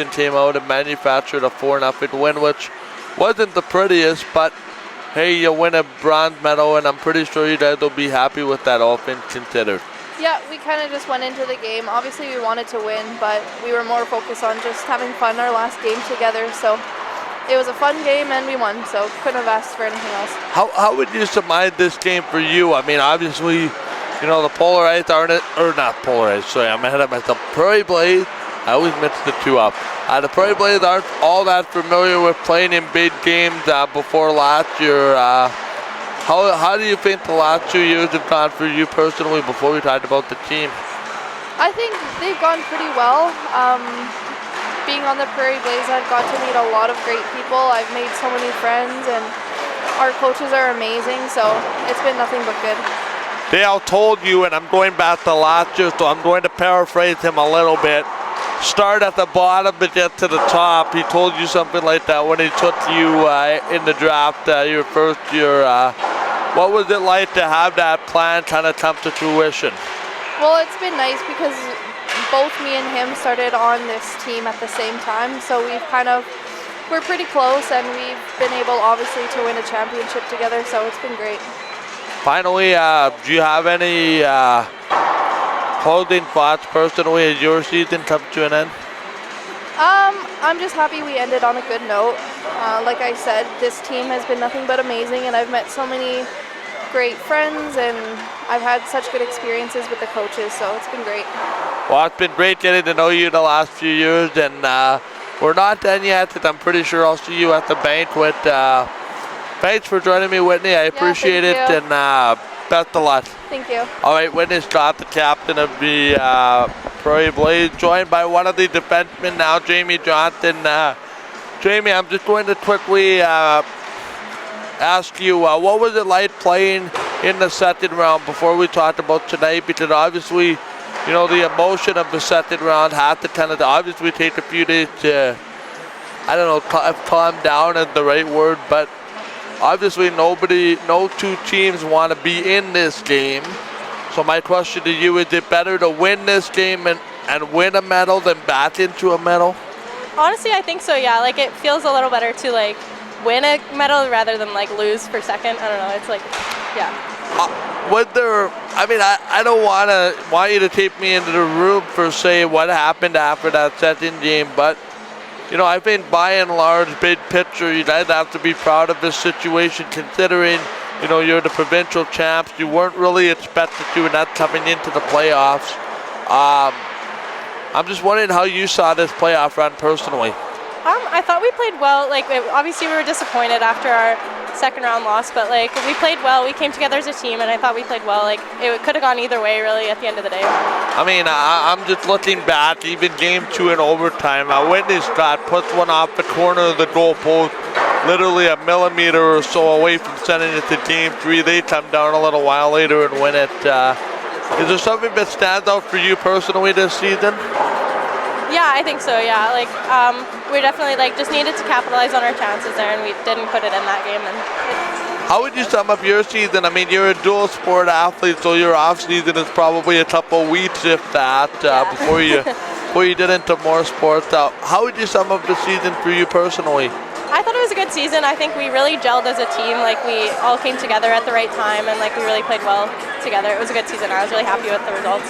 came out and manufactured a 4-0 win, which wasn't the prettiest, but hey, you win a bronze medal, and I'm pretty sure you guys will be happy with that, all things considered. Yeah, we kind of just went into the game. Obviously, we wanted to win, but we were more focused on just having fun our last game together. So it was a fun game, and we won, so couldn't have asked for anything else. How would you surmise this game for you? I mean, obviously, you know, the Polarites aren't, or not Polarites, sorry, I'm ahead of myself. Prairie Blaze, I always mix the two up. The Prairie Blaze aren't all that familiar with playing in big games before last year. How do you think the last 2 years have gone for you personally before we talked about the team? I think they've gone pretty well. Being on the Prairie Blaze, I've got to meet a lot of great people. I've made so many friends, and our coaches are amazing, so it's been nothing but good. Dale told you, and I'm going back to last year, so I'm going to paraphrase him a little bit. Start at the bottom but get to the top. He told you something like that when he took you in the draft your first year. What was it like to have that plan kind of come to fruition? Well, it's been nice because both me and him started on this team at the same time, so we're pretty close, and we've been able, obviously, to win a championship together, so it's been great. Finally, do you have any closing thoughts personally as your season comes to an end? I'm just happy we ended on a good note. Like I said, this team has been nothing but amazing, and I've met so many great friends, and I've had such good experiences with the coaches, so it's been great. Well, it's been great getting to know you the last few years, and we're not done yet, but I'm pretty sure I'll see you at the banquet. Thanks for joining me, Whitney. I appreciate it, and best of luck. Thank you. All right, Whitney Scott, the captain of the Prairie Blaze, joined by one of the defensemen now, Jamie Johnson. Jamie, I'm just going to quickly ask you, what was it like playing in the second round before we talked about tonight? Because obviously, you know, the emotion of the second round had to kind of obviously take a few days to, I don't know if calm down is the right word, but obviously no two teams want to be in this game. So my question to you, is it better to win this game and win a medal than back into a medal? Honestly, I think so, yeah. Like, it feels a little better to, like, win a medal rather than, like, lose for second. I don't know. It's like, yeah. I don't want you to take me into the room for, say, what happened after that second game, but you know, I think by and large, big picture, you guys have to be proud of this situation considering, you know, you're the provincial champs. You weren't really expected to, and that's coming into the playoffs. I'm just wondering how you saw this playoff run personally. I thought we played well. Like, obviously we were disappointed after our second round loss, but like, we played well. We came together as a team, and I thought we played well. Like, it could have gone either way, really, at the end of the day. I mean, I'm just looking back, even game 2 in overtime. Whitney Scott puts one off the corner of the goalpost, literally a millimeter or so away from sending it to game 3. They come down a little while later and win it. Is there something that stands out for you personally this season? Yeah, I think so, yeah. Like, we definitely, like, just needed to capitalize on our chances there, and we didn't put it in that game. And how would you sum up your season? I mean, you're a dual sport athlete, so your off season is probably a couple weeks, if that, before you get into more sports. How would you sum up the season for you personally? I thought it was a good season. I think we really gelled as a team. Like, we all came together at the right time, and like, we really played well together. It was a good season. I was really happy with the results.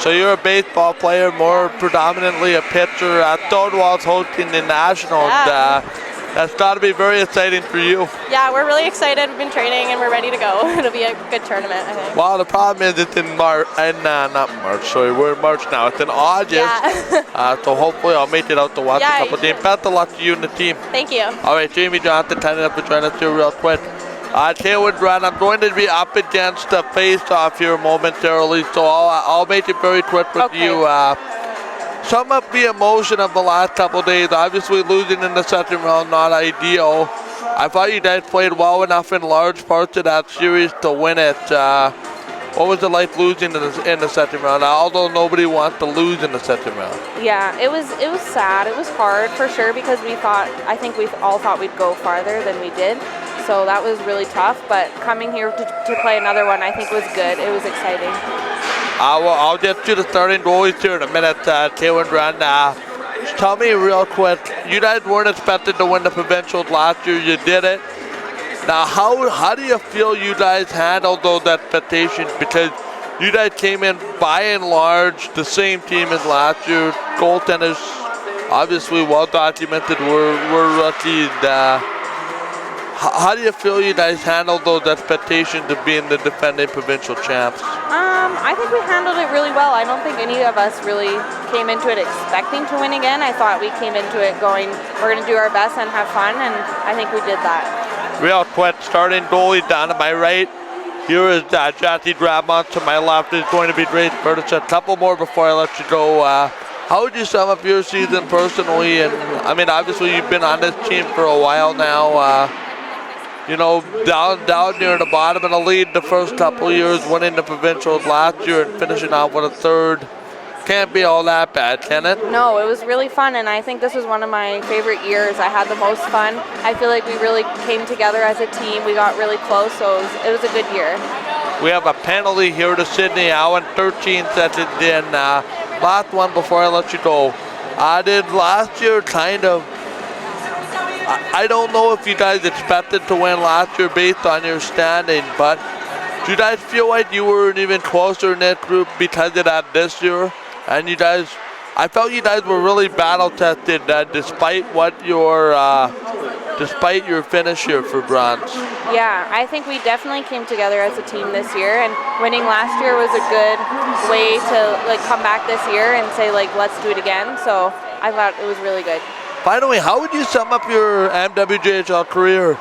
So you're a baseball player, more predominantly a pitcher. Stonewall's hosting the Nationals. Yeah. That's got to be very exciting for you. Yeah, we're really excited. We've been training, and we're ready to go. It'll be a good tournament, I think. Well, the problem is it's in March, and not March, sorry, we're in March now. It's in August. Yeah. So hopefully I'll make it out to watch a couple games. Best of luck to you and the team. Thank you. All right, Jamie Johnson, turning up to join us here real quick. Taylor Brand, I'm going to be up against the face-off here momentarily, so I'll make it very quick with you. Sum up the emotion of the last couple of days. Obviously, losing in the second round, not ideal. I thought you guys played well enough in large parts of that series to win it. What was it like losing in the second round? Although nobody wants to lose in the second round. Yeah, it was sad. It was hard for sure because I think we all thought we'd go farther than we did. So that was really tough. But coming here to play another one, I think was good. It was exciting. I'll get to the starting goalies here in a minute. Taylor Brand, tell me real quick, you guys weren't expected to win the provincials last year. You did it. Now, how do you feel you guys handled those expectations? Because you guys came in by and large the same team as last year. Goaltenders, obviously well documented, were rookies. How do you feel you guys handled those expectations of being the defending provincial champs? I think we handled it really well. I don't think any of us really came into it expecting to win again. I thought we came into it going, we're going to do our best and have fun, and I think we did that. Real quick, starting goalie down to my right. Here is Jati Drabmont. To my left is going to be Grace Burtis. A couple more before I let you go. How would you sum up your season personally? And I mean, obviously you've been on this team for a while now. You know, down near the bottom of the lead the first couple of years, winning the provincials last year and finishing off with a third. Can't be all that bad, can it? No, it was really fun, and I think this was one of my favorite years. I had the most fun. I feel like we really came together as a team. We got really close, so it was a good year. We have a penalty here to Sydney Allen, 13 seconds in. Last one before I let you go. Did last year kind of, I don't know if you guys expected to win last year based on your standing, but do you guys feel like you were an even closer in that group because of that this year? And you guys, I felt you guys were really battle tested despite your finish here for bronze. Yeah, I think we definitely came together as a team this year, and winning last year was a good way to come back this year and say let's do it again. So I thought it was really good. Finally, how would you sum up your MWJHL career?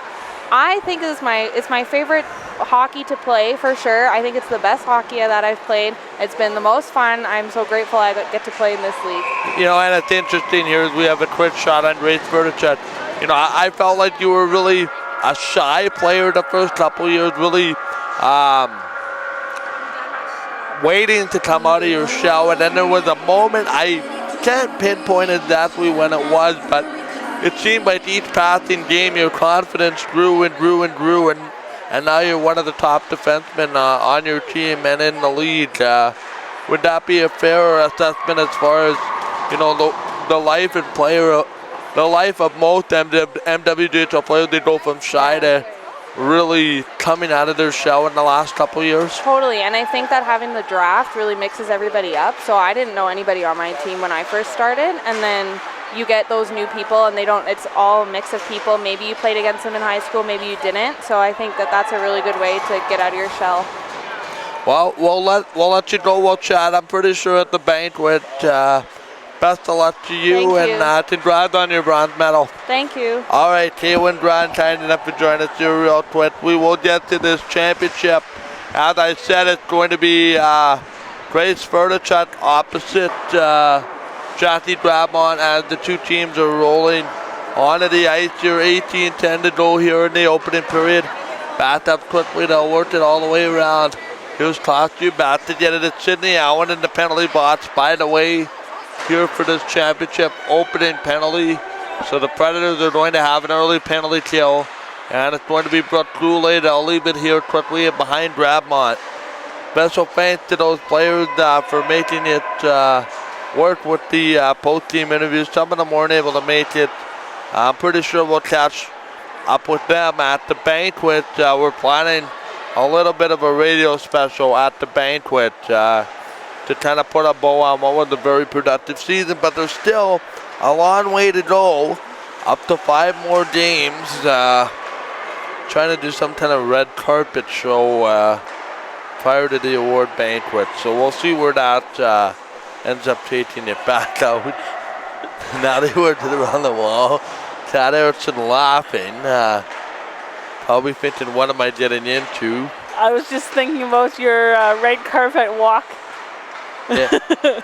I think it's my favorite hockey to play for sure. I think it's the best hockey that I've played. It's been the most fun. I'm so grateful I get to play in this league. You know, and it's interesting here as we have a quick shot on Grace Burtis. You know, I felt like you were really a shy player the first couple years, really waiting to come out of your shell. And then there was a moment, I can't pinpoint exactly when it was, but it seemed like each passing game your confidence grew and grew and grew, and now you're one of the top defensemen on your team and in the league. Would that be a fair assessment as far as, you know, the life and the life of most MWJHL players? They go from shy to really coming out of their shell in the last couple of years? Totally, and I think that having the draft really mixes everybody up. So I didn't know anybody on my team when I first started, and then you get those new people, and it's all a mix of people. Maybe you played against them in high school, maybe you didn't. So I think that's a really good way to get out of your shell. Well, we'll let you go. We'll chat. I'm pretty sure at the banquet. Best of luck to you, and congrats on your bronze medal. Thank you. All right, Kaylin Grant, kind enough to join us here real quick. We will get to this championship. As I said, it's going to be Grace Burtis opposite Jati Drabmont as the two teams are rolling onto the ice here. 18-10 to go here in the opening period. Backed up quickly, they'll work it all the way around. Here's Kostu back to get it at Sydney Allen in the penalty box. By the way, here for this championship opening penalty. So the Predators are going to have an early penalty kill, and it's going to be Brooke Goulet. They'll leave it here quickly and behind Drabmont. Special thanks to those players for making it work with the post-game interviews. Some of them weren't able to make it. I'm pretty sure we'll catch up with them at the banquet. We're planning a little bit of a radio special at the banquet to kind of put a bow on what was a very productive season, but there's still a long way to go, up to 5 more games. Trying to do some kind of red carpet show prior to the award banquet, so we'll see where that ends up taking it back out. Now they were around the wall. Chad Erickson laughing, probably thinking, what am I getting into? I was just thinking about your red carpet walk. Yeah.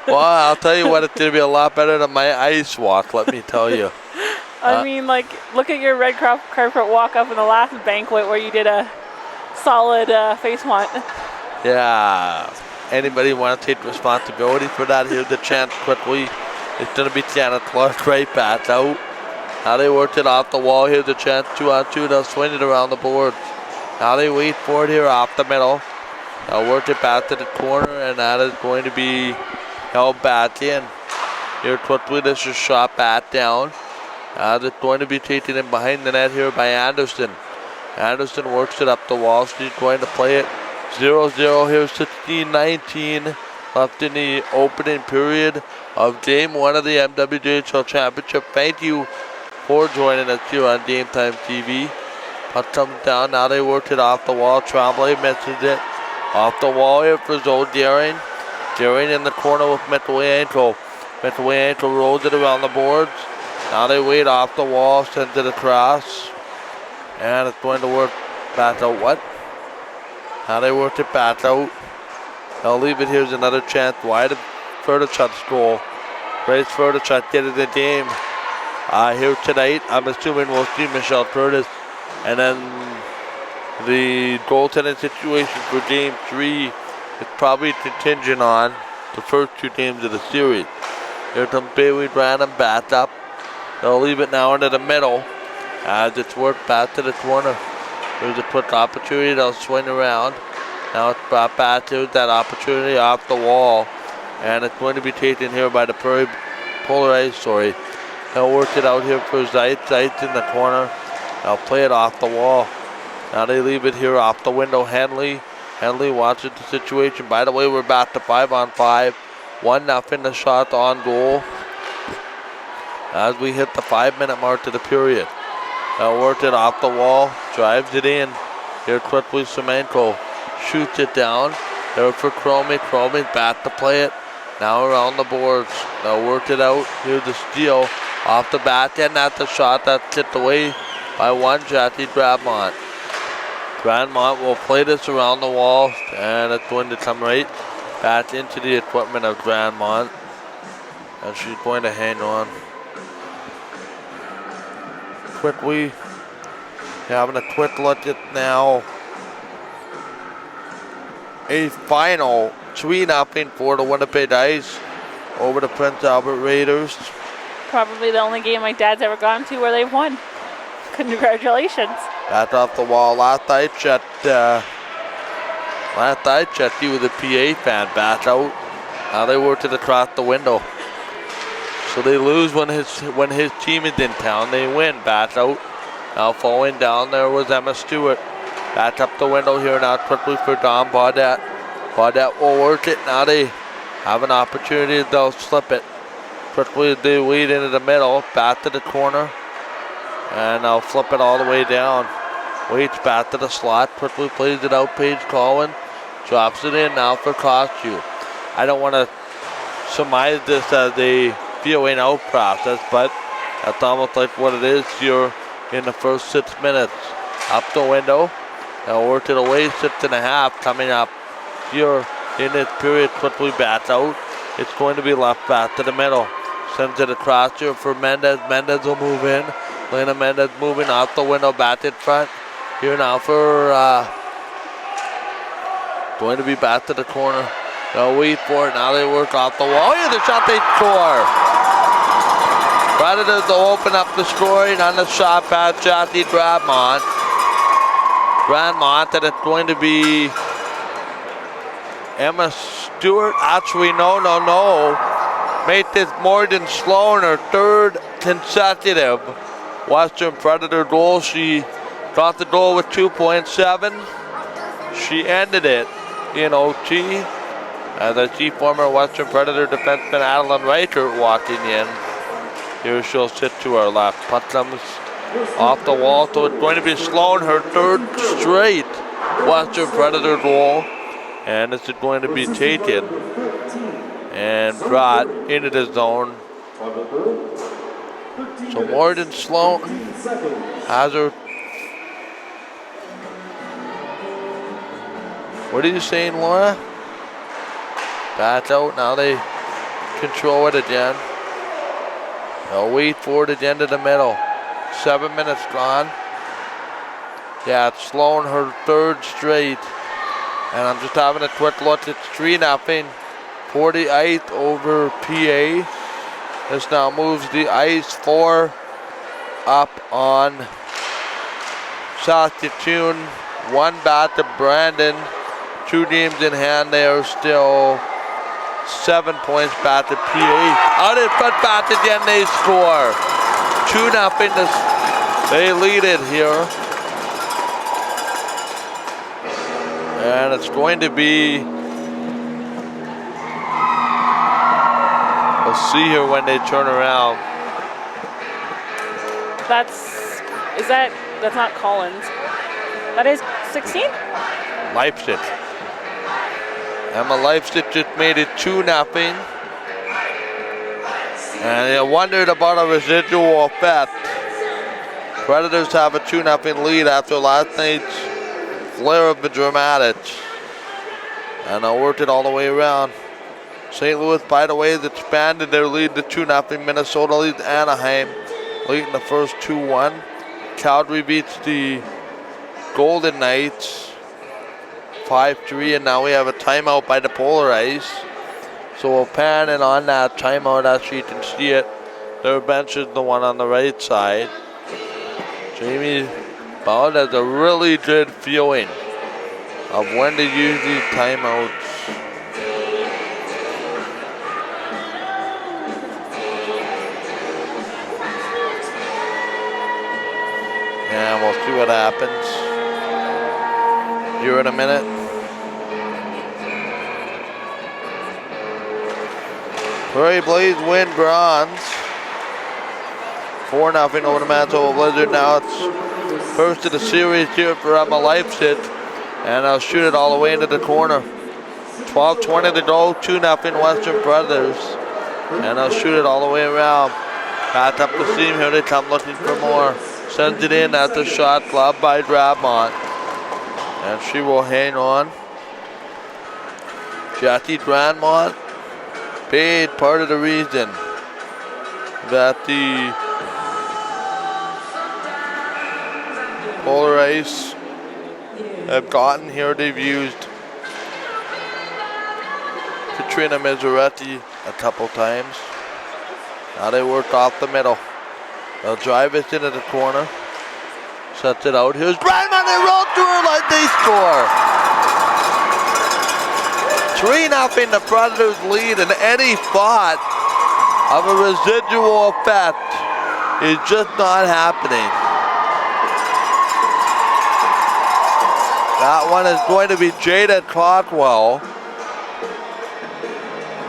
Well, I'll tell you what, it's going to be a lot better than my ice walk, let me tell you. I mean, look at your red carpet walk up in the last banquet where you did a solid face plant. Yeah. Anybody want to take responsibility for that? Here's the chance quickly. It's going to be Janet Clark right back out. Now they worked it off the wall. Here's the chance, 2-on-2. They'll swing it around the board. Now they wait for it here off the middle. They'll work it back to the corner, and that is going to be held back in. Here quickly, this is shot back down. It's going to be taken in behind the net here by Anderson. Anderson works it up the wall. She's going to play it 0-0 here, 16-19 left in the opening period of Game 1 of the MWJHL Championship. Thank you for joining us here on Game Time TV. Puck comes down, now they work it off the wall. Tremblay misses it. Off the wall here for Zoe Daring. Daring in the corner with MWJHL. MWJHL rolls it around the boards. Now they wait off the wall, sends it across. And it's going to work back out. What? Now they work it back out. They'll leave it. Here's another chance wide of Furtichuk's goal. Grace Furtichuk getting the game here tonight. I'm assuming we'll see Michelle Curtis. And then the goaltending situation for Game 3 is probably contingent on the first two games of the series. Here comes Bailey Branham back up. They'll leave it now into the middle as it's worked back to the corner. There's a quick opportunity. They'll swing around. Now it's brought back to that opportunity off the wall. And it's going to be taken here by the Polarized. They'll work it out here for Zeitz. Zeitz in the corner. They'll play it off the wall. Now they leave it here off the window. Henley watches the situation. By the way, we're back to 5-on-5. 1-0 the shot on goal. As we hit the 5-minute mark of the period. They'll work it off the wall. Drives it in. Here quickly Semenko shoots it down. There for Cromie. Cromie's back to play it. Now around the boards. They'll work it out. Here's the steal. Off the back end at the shot that's tipped away by one Jackie Grandmont. Grandmont will play this around the wall, and it's going to come right back into the equipment of Grandmont. And she's going to hang on. Quickly, having a quick look at now a final 3-0 for the Winnipeg Ice over the Prince Albert Raiders. Probably the only game my dad's ever gone to where they've won. Congratulations. Back off the wall. Last I checked, he was a PA fan. Back out. Now they worked it across the window. So they lose when his team is in town. They win. Back out. Now falling down there was Emma Stewart. Back up the window here now quickly for Don Baudette. Baudette will work it. Now they have an opportunity. They'll slip it. Quickly they lead into the middle. Back to the corner. And they'll flip it all the way down. Waits back to the slot. Quickly plays it out. Paige Collin drops it in now for Kostu. I don't want to surmise this as a feeling out process, but that's almost like what it is here in the first 6 minutes. Up the window. They'll work it away. 6.5 coming up here in this period. Quickly back out. It's going to be left back to the middle. Sends it across here for Mendez. Mendez will move in. Lena Mendez moving out the window, back in front. Here now for going to be back to the corner. They'll wait for it. Now they work off the wall. Here's the shot, they score. Predators will open up the scoring on the shot past Jackie Grandmont. Grandmont, and it's going to be Emma Stewart. Actually, no. Made this Morgan Sloan her third consecutive Western Predator goal. She got the goal with 2.7. She ended it in OT. As I see former Western Predator defenseman Adeline Reichert walking in. Here she'll sit to our left. Puck comes off the wall, so it's going to be Sloan, her third straight Western Predator goal. And this is going to be taken and brought into the zone. So Morgan Sloan has her. What are you saying, Laura? Back out. Now they control it again. They'll wait for it again to the middle. 7 minutes gone. Yeah, it's Sloan her third straight. And I'm just having a quick look. It's 3-0 for the Ice over PA. This now moves the Ice 4 up on Saskatoon. 1 back to Brandon. 2 games in hand. They are still 7 points back to PA. Out in front back again, they score. 2-0. They lead it here. And it's going to be, we'll see here when they turn around. That's not Collins. That is 16? Leipzig. Emma Leipzig just made it 2-0. And you wondered about a residual effect. Predators have a 2-0 lead after last night's flare of the dramatics. And I worked it all the way around. St. Louis, by the way, has expanded their lead to 2-0. Minnesota leads Anaheim late in the first 2-1. Calgary beats the Golden Knights 5-3, and now we have a timeout by the Polar Ice. So we'll pan in on that timeout as you can see it. Their bench is the one on the right side. Jamie Ballard has a really good feeling of when to use these timeouts. And we'll see what happens here in a minute. Prairie Blaze win bronze. 4-0 over the Manitoba Blizzard. Now it's first of the series here for Emma Leipzig. And I'll shoot it all the way into the corner. 12:20 to go, 2-0 Western Predators. And I'll shoot it all the way around. Back up the seam, here they come looking for more. Sends it in at the shot, globbed by Drabmont. And she will hang on. Jackie Drabmont, big part of the reason that the Polar Ice have gotten here. They've used Katrina Mizzaretti a couple times. Now they work off the middle. They'll drive it into the corner. Sets it out. Here's Brandman. They roll through her like they score. 3-0 the Predators lead, and any thought of a residual effect is just not happening. That one is going to be Jada Cockwell.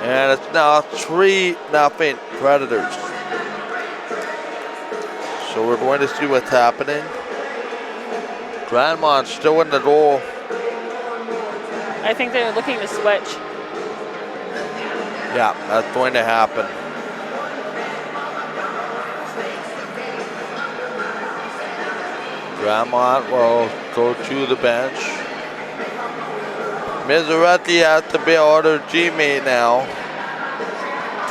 And it's now 3-0 Predators. So we're going to see what's happening. Grandmont's still in the goal. I think they're looking to switch. Yeah, that's going to happen. Grandmont will go to the bench. Mizrachi has to be ordered teammate now.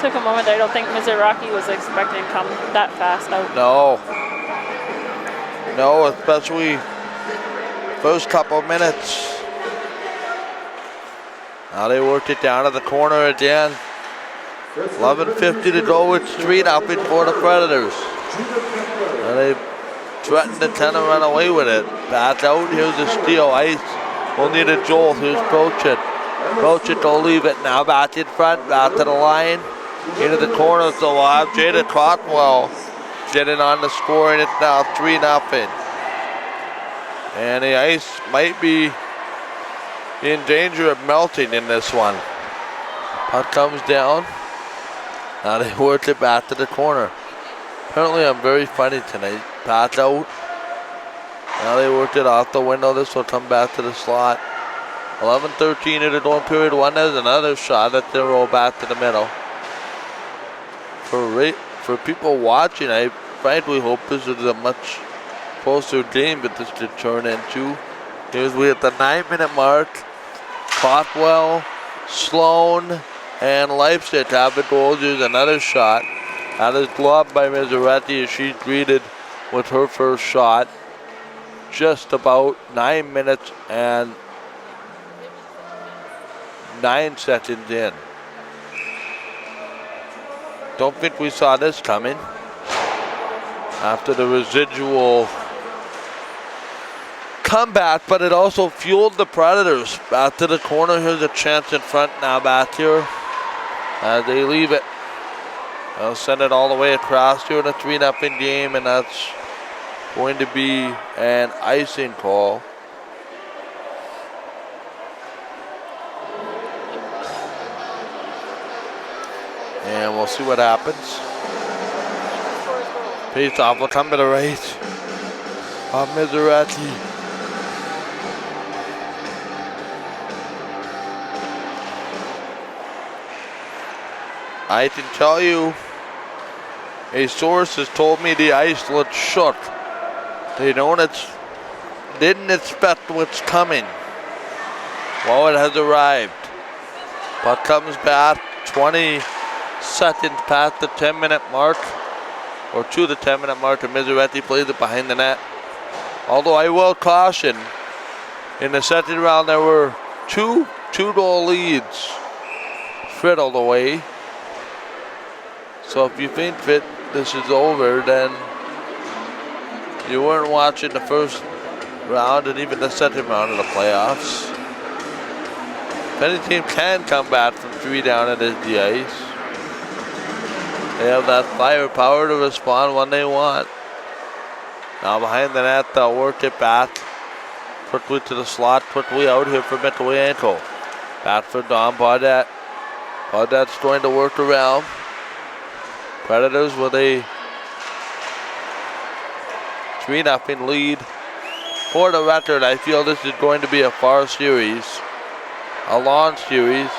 Took a moment. I don't think Mizrachi was expecting to come that fast out. No, especially first couple minutes. Now they worked it down to the corner again. 11:50 to go. It's 3-0 for the Predators. And they threatened to kind of run away with it. Back out. Here's the steal. Ice will need a jolt. Here's Prochet. Prochet will leave it now. Back in front. Back to the line. Into the corner. So we'll have Jada Cockwell getting on the score. And it's now 3-0. And the ice might be in danger of melting in this one. Puck comes down. Now they work it back to the corner. Apparently I'm very funny tonight. Pass out. Now they worked it off the window. This will come back to the slot. 11:13 into the going period one. There's another shot that they roll back to the middle. For people watching, I frankly hope this is a much closer game that this could turn into. Here's we at the 9-minute mark. Cockwell, Sloan, and Leipzig have the goals. Here's another shot. That is gloved by Mizrachi as she's greeted with her first shot. Just about 9 minutes and 9 seconds in. Don't think we saw this coming. After the residual comeback, but it also fueled the Predators. Back to the corner. Here's a chance in front now back here. as they leave it. They'll send it all the way across here in a 3-0 game, and that's going to be an icing call. And we'll see what happens. Face off will come to the right of Mizrachi. I can tell you, a source has told me the ice looks shook. They didn't expect what's coming. Well, it has arrived. Puck comes back 20 seconds past the 10-minute mark, or to the 10-minute mark, and Mizrachi plays it behind the net. Although I will caution, in the second round there were two goal leads friddled away. So if you think that this is over, then you weren't watching the first round and even the second round of the playoffs. If any team can come back from 3 down at the ice, they have that firepower to respond when they want. Now behind the net, they'll work it back quickly to the slot, quickly out here for MWJHL. Back for Don Baudette. Baudette's going to work around. Predators with a 3-0 lead. For the record, I feel this is going to be a far series, a long series,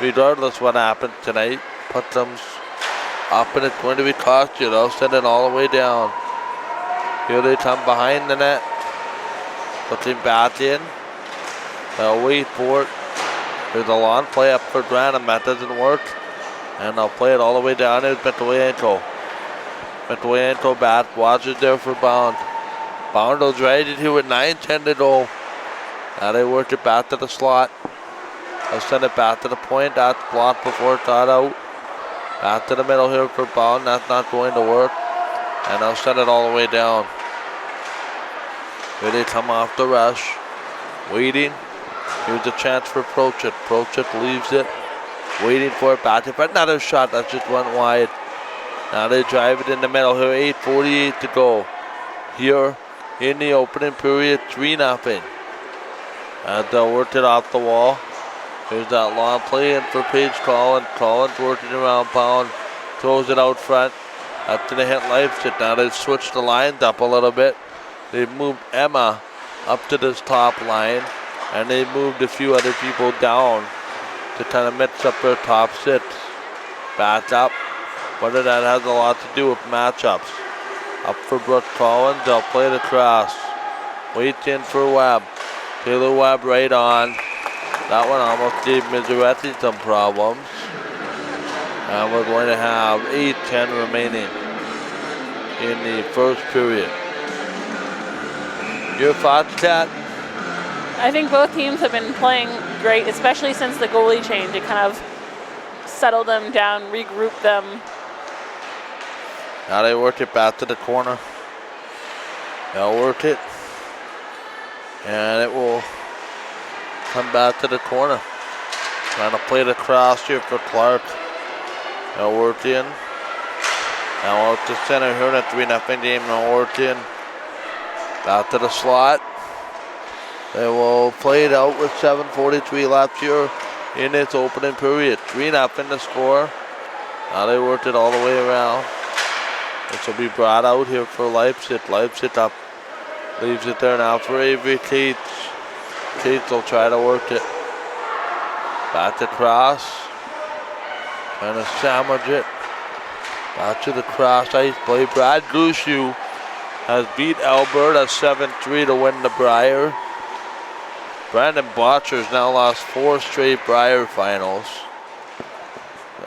regardless what happens tonight. Put them up and it's going to be cost you. They'll send it all the way down. Here they come behind the net. Looking back in. They'll wait for it. There's a long play up for Granham. That doesn't work. And they'll play it all the way down. There's MWJHL. MWJHL back. Watches there for Bound. Bound will drag it here with 9:10 to go. Now they work it back to the slot. They'll send it back to the point. That's blocked before it got out. Back to the middle here for Bound. That's not going to work. And they'll send it all the way down. Here they come off the rush. Waiting. Here's a chance for Prochet. Prochet leaves it. Waiting for it back. If another shot that just went wide. Now they drive it in the middle here. 8:48 to go. Here in the opening period, 3-0. And they'll work it off the wall. Here's that long play in for Paige Collins. Collins working around Pound. Throws it out front. After they hit Leipzig, now they've switched the lines up a little bit. They've moved Emma up to this top line. And they've moved a few other people down to kind of mix up their top six. Back up. Whether that has a lot to do with matchups. Up for Brooke Collins. They'll play the cross. Waits in for Webb. Taylor Webb right on. That one almost gave Mizrachi some problems. And we're going to have 8:10 remaining in the first period. Your thoughts, Kat? I think both teams have been playing great, especially since the goalie change. It kind of settled them down, regrouped them. Now they work it back to the corner. They'll work it. And it will come back to the corner. Trying to play the cross here for Clark. They'll work in. Now out to center here in a 3-0 game. They'll work in. Back to the slot. They will play it out with 7:43 left here in its opening period. 3-0 to score. Now they worked it all the way around. This will be brought out here for Leipzig. Leipzig up. Leaves it there now for Avery Cates. Cates will try to work it. Back to cross. Trying to sandwich it. Back to the cross ice play. Brad Gushu has beat Alberta 7-3 to win the Brier. Brandon Botcher's now lost 4 straight Brier finals.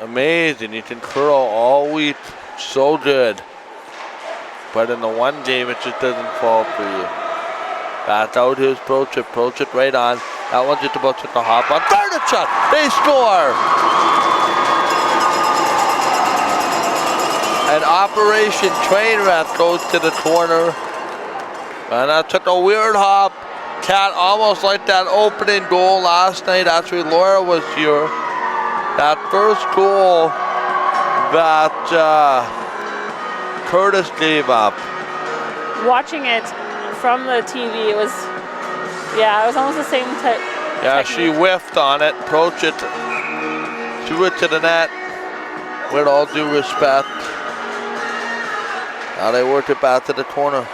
Amazing. You can curl all week. So good. But in the one game, it just doesn't fall for you. Back out, here's Prochet. Prochet right on. That one's just about to hop on. Bernachuk! They score! And Operation Trainwreck goes to the corner. And that took a weird hop. Cat almost like that opening goal last night. Actually, Laura was here. That first goal that Curtis gave up. Watching it from the TV, it was almost the same type. Yeah, she whiffed on it, approached it, threw it to the net. With all due respect. Now they work it back to the corner.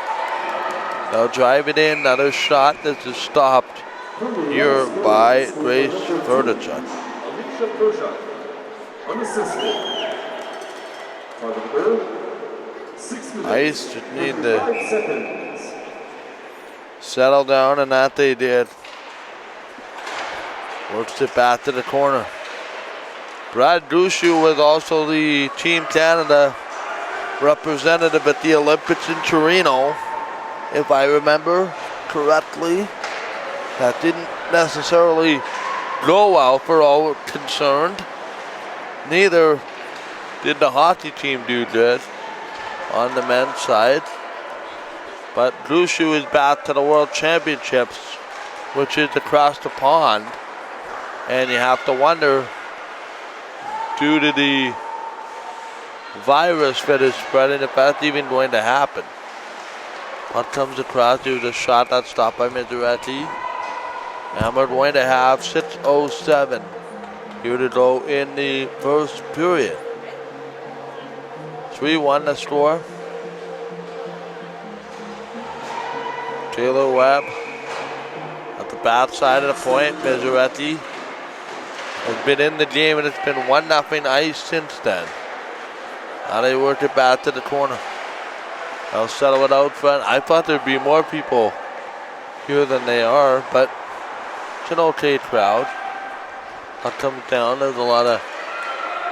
They'll drive it in, another shot. This is stopped here by Grace Ferdinand. Ice just need to settle down, and that they did. Works it back to the corner. Brad Dushu was also the Team Canada representative at the Olympics in Torino, if I remember correctly. That didn't necessarily go well for all concerned. Neither did the hockey team do good on the men's side. But Dushu is back to the World Championships, which is across the pond. And you have to wonder, due to the virus that is spreading, if that's even going to happen. Puck comes across, there's a shot that's stopped by Mizrachi. And we're going to have 6:07 here to go in the first period. 3-1 the score. Taylor Webb at the back side of the point. Mizrachi has been in the game, and it's been 1-0 ice since then. Now they work it back to the corner. They'll settle it out front. I thought there'd be more people here than they are, but it's an okay crowd. Puck comes down. There's a lot of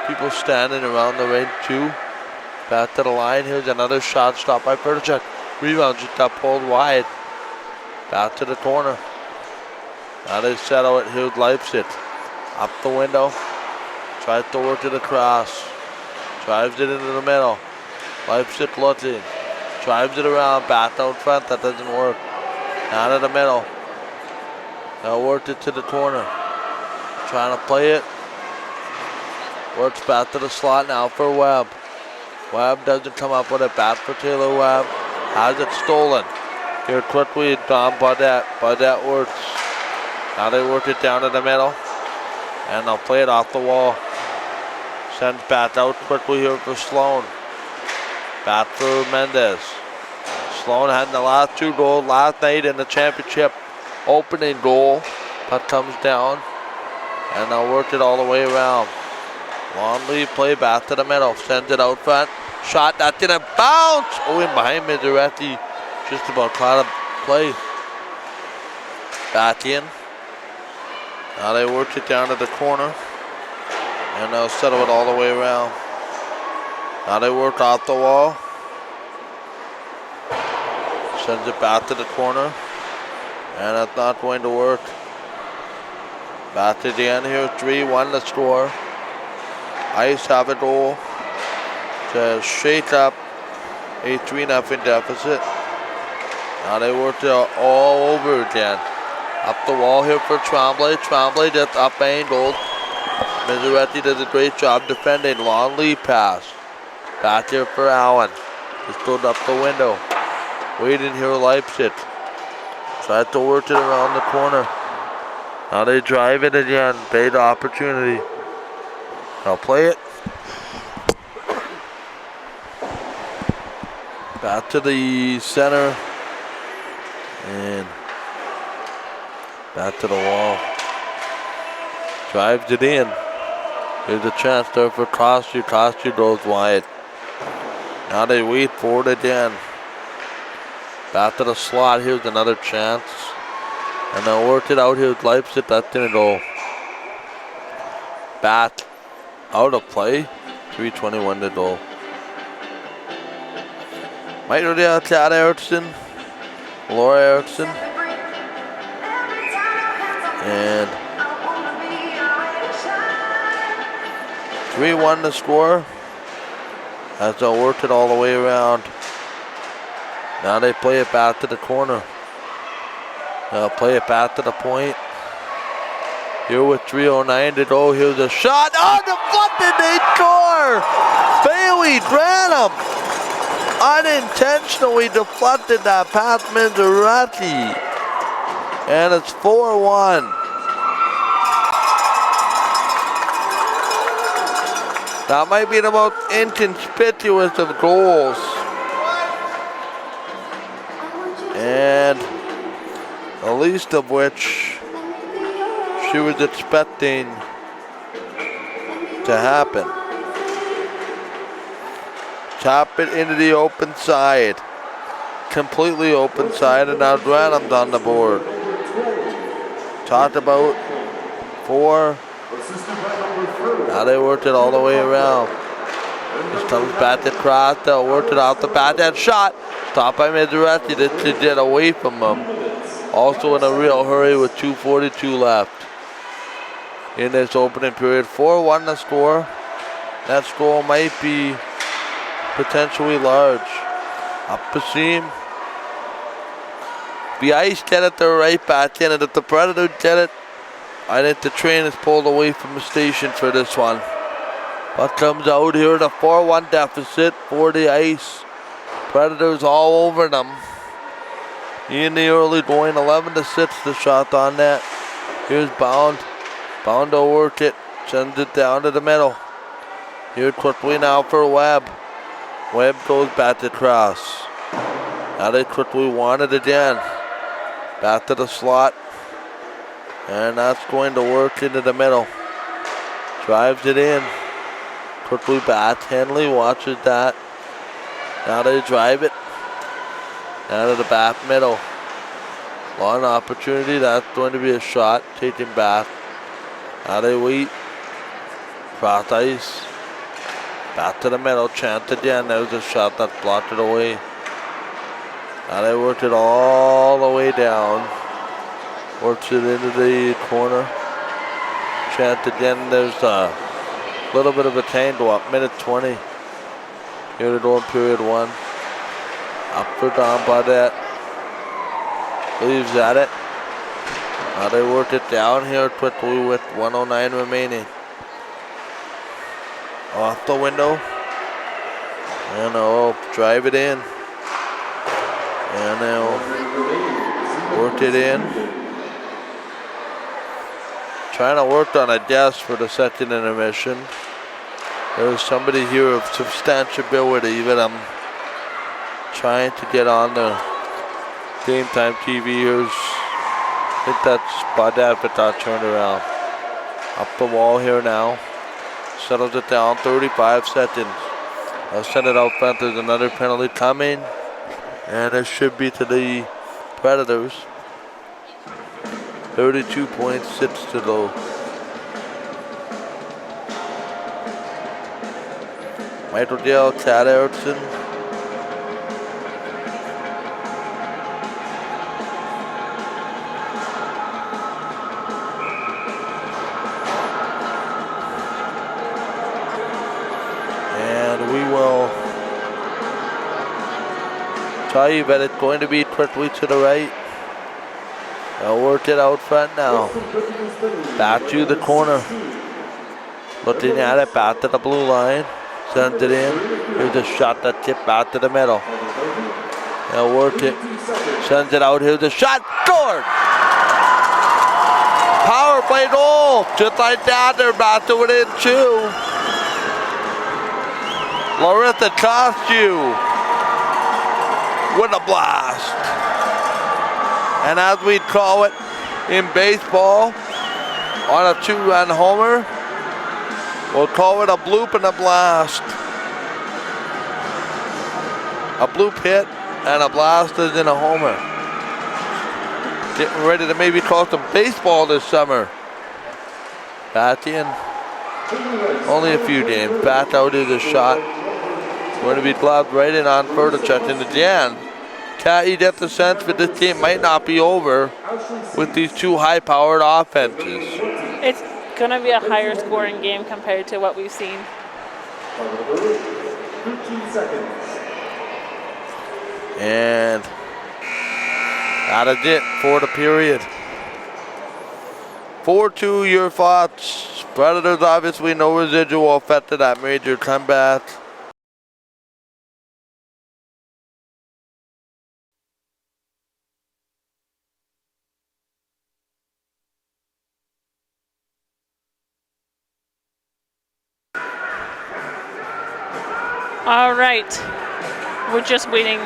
people standing around the ring too. Back to the line. Here's another shot stopped by Perchuk. Rebound just got pulled wide. Back to the corner. Now they settle it. Here's Leipzig. Up the window. Tries to work it across. Drives it into the middle. Leipzig looking. Drives it around. Back out front. That doesn't work. Down in the middle. Now worked it to the corner. Trying to play it. Works back to the slot now for Webb. Webb doesn't come up with it. Back for Taylor Webb. Has it stolen. Here quickly, Don Baudette. Baudette works. Now they work it down in the middle. And they'll play it off the wall. Sends back out quickly here for Sloan. Back for Mendez. Sloan had the last 2 goals last night in the championship opening goal. Puck comes down. And they'll work it all the way around. Long lead play back to the middle. Sends it out front. Shot that didn't bounce. Oh, in behind Mizrachi. Just about caught a play. Back in. Now they work it down to the corner. And they'll settle it all the way around. Now they work off the wall. Sends it back to the corner. And that's not going to work. Back to the end here. 3-1 the score. Ice have a goal to shake up a 3-0 deficit. Now they work it all over again. Up the wall here for Tremblay. Tremblay just up angled. Mizrachi does a great job defending. Long lead pass. Back here for Allen. Just goes up the window. Waiting here Leipzig. Tried to work it around the corner. Now they drive it again. Bait opportunity. Now play it. Back to the center. And back to the wall. Drives it in. There's a chance there for Kostu. Kostu goes wide. Now they wait for it again. Back to the slot. Here's another chance. And they'll work it out here with Leipzig. That's going to go back out of play. 3:21 to go. Mike Rodell, Chad Erickson, Laura Erickson. And 3-1 the score. As they'll work it all the way around. Now they play it back to the corner. They'll play it back to the point. Here with 3:09 to go. Here's a shot. Oh, deflected. They score. Bailey Dranham unintentionally deflected that past Mizrachi. And it's 4-1. That might be the most inconspicuous of goals. And the least of which she was expecting to happen. Tap it into the open side. Completely open side, and now Dranham's on the board. Talked about 4. Now they worked it all the way around. This comes back across, they'll work it out the backhand shot. Stopped by Mizrachi to get away from them. Also in a real hurry with 2:42 left in this opening period. 4-1 the score. That score might be potentially large. Up the seam. The Ice get it, they're right back in it. If the Predators get it, I think the train is pulled away from the station for this one. But comes out here at a 4-1 deficit for the Ice. Predators all over them. In the early going, 11-6 the shot on that. Here's Bound. Bound to work it. Sends it down to the middle. Here quickly now for Webb. Webb goes back across. Now they quickly want it again. Back to the slot. And that's going to work into the middle. Drives it in. Quickly back. Henley watches that. Now they drive it. Down to the back middle. Long opportunity. That's going to be a shot. Taken back. Now they wait. Cross ice. Back to the middle. Chance again. There's a shot that's blocked it away. Now they work it all the way down. Works it into the corner. Chance again. There's a little bit of a tangle up. Minute 20. Here to go in period 1. Up or down by that. Leaves at it. Now they work it down here quickly with 1:09 remaining. Off the window. And they'll drive it in. And they'll work it in. Trying to work on a desk for the second intermission. There's somebody here of substantiability that I'm trying to get on the Game Time TV. Here's, I think that's Bud Advocat turned around. Up the wall here now. Settles it down, 35 seconds. I'll send it out front. There's another penalty coming. And it should be to the Predators. 32.6 to go. Michael Dale, Tad Erickson. And we will tell you that it's going to be quickly to the right. They'll work it out front now. Back to the corner. Looking at it, back to the blue line. Sends it in. Here's a shot that tipped back to the middle. They'll work it. Sends it out. Here's a shot. Scored! Power play goal. Just like that, they're back to within 2. Larissa Costu with a blast. And as we call it in baseball, on a 2-run homer, we'll call it a bloop and a blast. A bloop hit and a blast is in a homer. Getting ready to maybe call some baseball this summer. Back in. Only a few games. Back out is a shot. Going to be gloved right in on Furtichuk. And again, Kat, you get the sense that this game might not be over with these two high-powered offenses. It's going to be a higher scoring game compared to what we've seen. 15 seconds. And that is it for the period. 4-2, your thoughts? Predators obviously no residual effect of that major comeback. All right, we're just waiting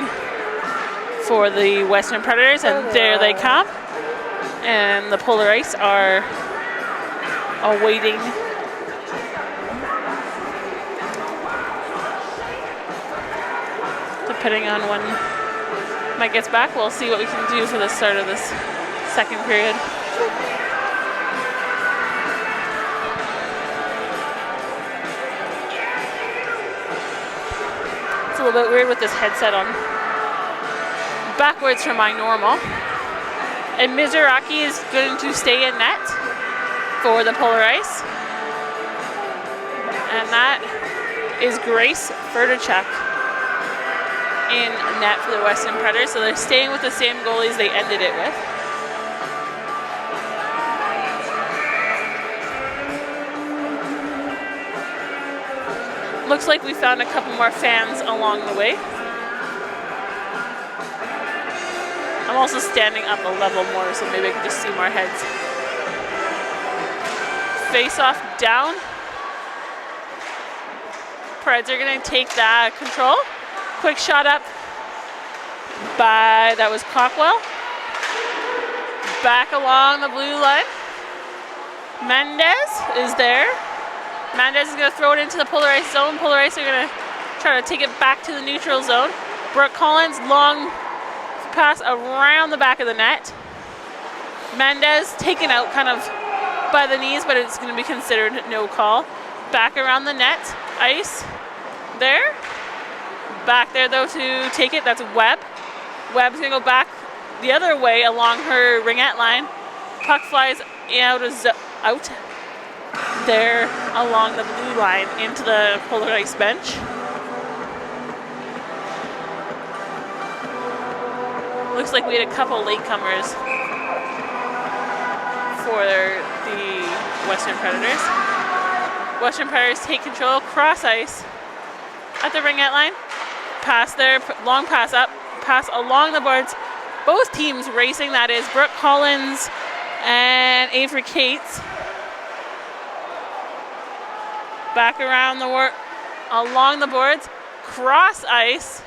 for the Western Predators, and there they come. And the Polar Ice are awaiting. Depending on when Mike gets back, we'll see what we can do for the start of this second period. It's a little bit weird with this headset on. Backwards from my normal. And Mizuraki is going to stay in net for the Polar Ice. And that is Grace Ferdachuk in net for the Western Predators. So they're staying with the same goalies they ended it with. Looks like we found a couple more fans along the way. I'm also standing up a level more, so maybe I can just see more heads. Face off down. Preds are going to take that control. Quick shot up by, that was Cockwell. Back along the blue line. Mendez is there. Mendez is going to throw it into the Polar Ice zone. Polar Ice are going to try to take it back to the neutral zone. Brooke Collins, long pass around the back of the net. Mendez taken out kind of by the knees, but it's going to be considered no call. Back around the net. Ice there. Back there, though, to take it. That's Webb. Webb's going to go back the other way along her ringette line. Puck flies out there along the blue line into the Polar Ice bench. Looks like we had a couple latecomers for the Western Predators. Western Predators take control, cross ice at the ringette line. Pass there, long pass up, pass along the boards. Both teams racing, that is Brooke Collins and Avery Cates. Back around along the boards, cross ice.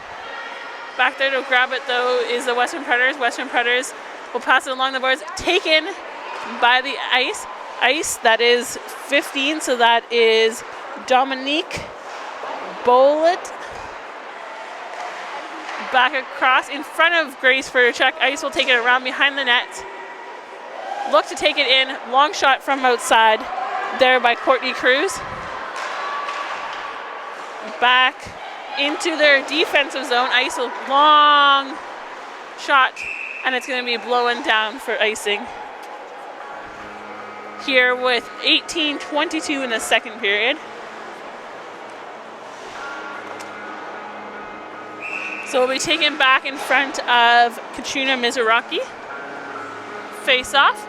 Back there to grab it, though, is the Western Predators. Western Predators will pass it along the boards, taken by the ice. Ice, that is 15, so that is Dominique Bollet. Back across in front of Grace Ferdachuk. Ice will take it around behind the net. Look to take it in. Long shot from outside there by Courtney Cruz. Back into their defensive zone. Ice a long shot, and it's going to be blowing down for icing. Here with 18:22 in the second period. So we'll be taken back in front of Katrina Mizuraki. Face off.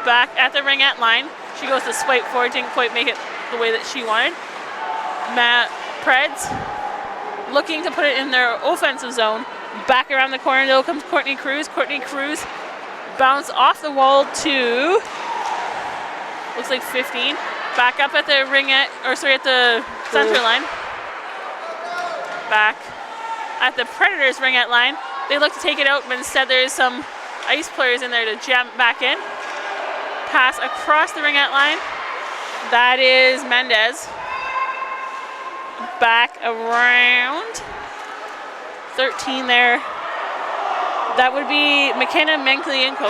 Back at the ringette line. She goes to swipe forward, didn't quite make it the way that she wanted. Matt Preds looking to put it in their offensive zone. Back around the corner, though, comes Courtney Cruz. Courtney Cruz bounce off the wall to, looks like 15. Back up at the ringette, at the center line. Back at the Predators ringette line. They look to take it out, but instead there's some ice players in there to jam back in. Pass across the ringette line. That is Mendez. Back around 13 there. That would be McKenna Menklienko.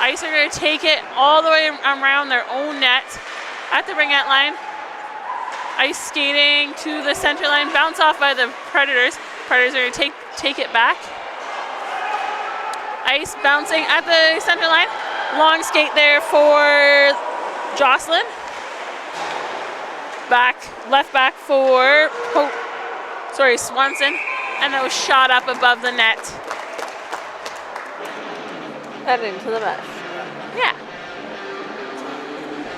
Ice are going to take it all the way around their own net at the ringette line. Ice skating to the center line, bounce off by the Predators. Predators are going to take it back. Ice bouncing at the center line. Long skate there for Jocelyn. Left back for Swanson. And that was shot up above the net. Heading to the best. Yeah.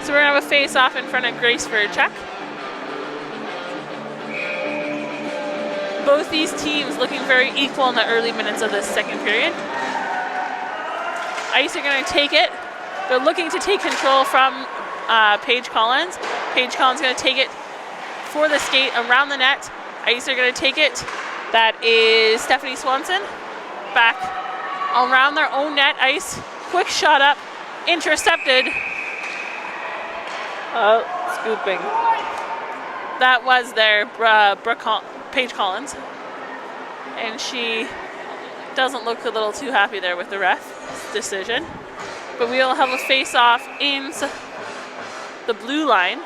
So we're going to have a face-off in front of Grace for a check. Both these teams looking very equal in the early minutes of this second period. Ice are going to take it. They're looking to take control from Paige Collins. Paige Collins going to take it for the skate around the net. Ice are going to take it. That is Stephanie Swanson. Back around their own net. Ice, quick shot up, intercepted. Oh, scooping. That was their Paige Collins. And she doesn't look a little too happy there with the ref's decision. But we will have a face-off in the blue line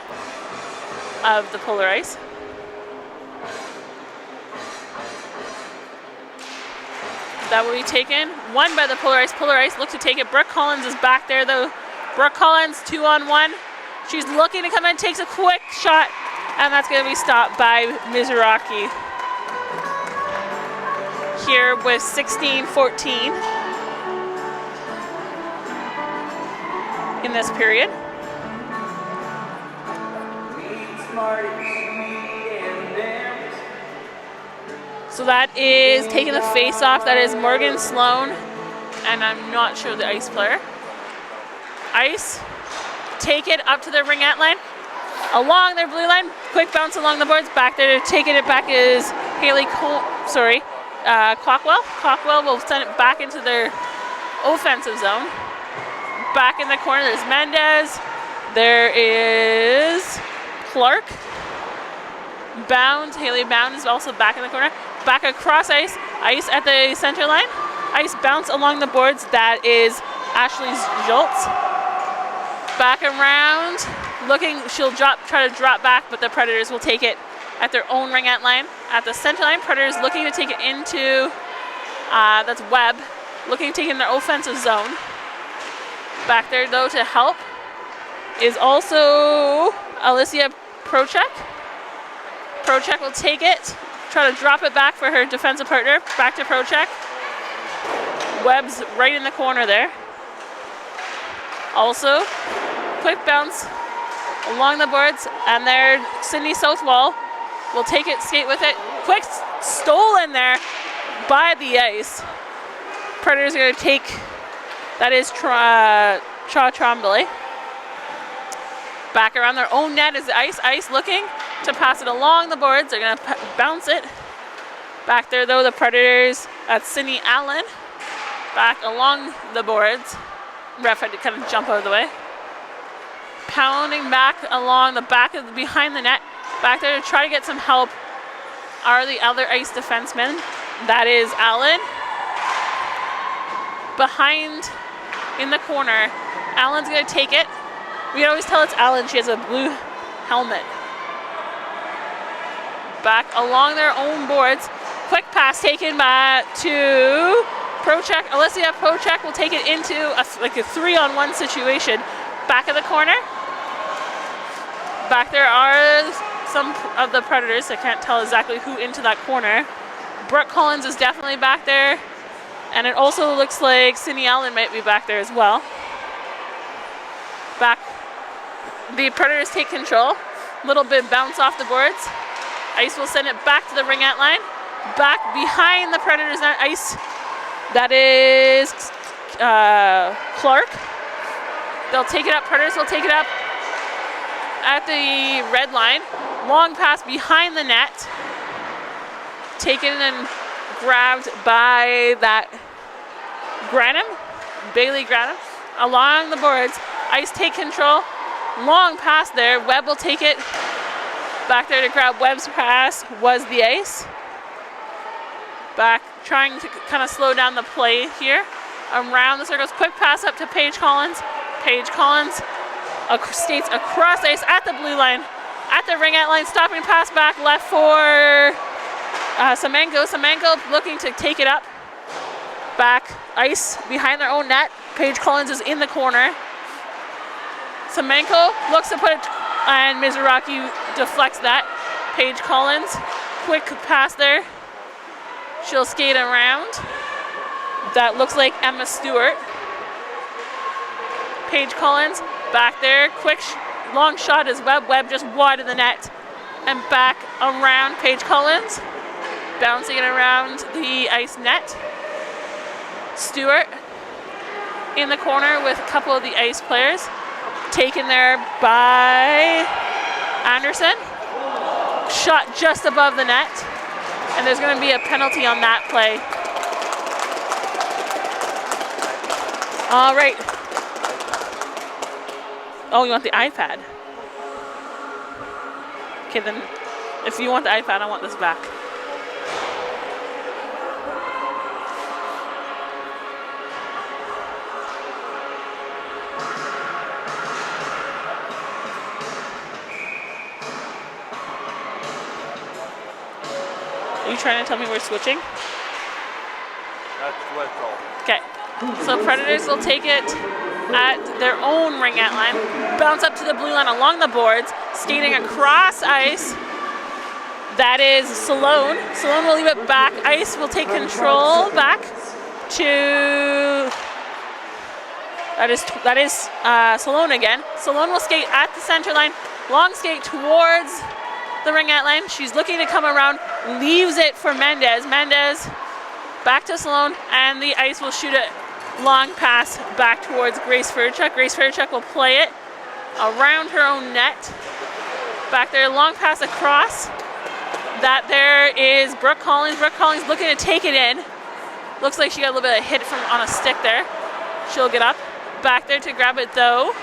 of the Polar Ice. That will be taken. Won by the Polar Ice. Polar Ice look to take it. Brooke Collins is back there though. Brooke Collins 2-on-1. She's looking to come in, takes a quick shot, and that's going to be stopped by Mizuraki. Here with 16-14 in this period. So that is taking the face off. That is Morgan Sloan, and I'm not sure the Ice player. Ice take it up to the ringette line, along their blue line. Quick bounce along the boards. Back there, taking it back is Haley Cockwell. Cockwell will send it back into their offensive zone. Back in the corner, there's Mendez. There is Clark. Bound, Haley Bound is also back in the corner. Back across ice. Ice at the center line. Ice bounce along the boards. That is Ashley Schultz. Back around, looking, she'll try to drop back, but the Predators will take it at their own ringette line. At the center line, Predators looking to take it into, that's Webb, looking to take it in their offensive zone. Back there, though, to help is also Alicia Prochek. Prochek will take it, try to drop it back for her defensive partner. Back to Prochek. Webb's right in the corner there. Also, quick bounce along the boards, and there Sydney Southwall will take it, skate with it. Quick stolen there by the ice. Predators are going to take, that is Cha Trombley. Back around their own net is Ice. Ice looking to pass it along the boards. They're going to bounce it. Back there, though, the Predators, that's Sydney Allen. Back along the boards. Ref had to kind of jump out of the way. Pounding back along the back of behind the net. Back there to try to get some help are the other Ice defensemen. That is Allen. Behind in the corner, Allen's going to take it. We always tell it's Allen. She has a blue helmet. Back along their own boards. Quick pass taken by to Prochek. Alicia Prochek will take it into a 3-on-1 situation. Back of the corner. Back there are some of the Predators. I can't tell exactly who into that corner. Brooke Collins is definitely back there. And it also looks like Sydney Allen might be back there as well. Back. The Predators take control. Little bit bounce off the boards. Ice will send it back to the ringette line. Back behind the Predators net. Ice. That is Clark. They'll take it up. Predators will take it up at the red line. Long pass behind the net. Taken and grabbed by that Granum, Bailey Granum, along the boards. Ice take control. Long pass there. Webb will take it. Back there to grab Webb's pass was the Ice. Back trying to kind of slow down the play here. Around the circles. Quick pass up to Paige Collins. Paige Collins skates across ice at the blue line. At the ringette line. Stopping pass back left for Semenko. Semenko looking to take it up. Back Ice behind their own net. Paige Collins is in the corner. Semenko looks to put it, and Mizuraki deflects that. Paige Collins, quick pass there. She'll skate around. That looks like Emma Stewart. Paige Collins. Back there, quick long shot is Webb. Webb just wide of the net. And back around Paige Collins. Bouncing it around the ice net. Stewart in the corner with a couple of the ice players. Taken there by Anderson. Shot just above the net. And there's going to be a penalty on that play. All right. Oh, you want the iPad? Okay, then if you want the iPad, I want this back. Are you trying to tell me we're switching? That's whistle. Okay. So Predators will take it at their own ringette line, bounce up to the blue line along the boards, skating across ice. That is Salone. Salone will leave it back. Ice will take control back to. That is Salone again. Salone will skate at the center line, long skate towards the ringette line. She's looking to come around, leaves it for Mendez. Mendez back to Salone, and the ice will shoot it long pass back towards Grace Fairchuck. Grace Fairchuck will play it around her own net. Back there, long pass across. That there is Brooke Collins. Brooke Collins looking to take it in. Looks like she got a little bit of hit from on a stick there. She'll get up. Back there to grab it though.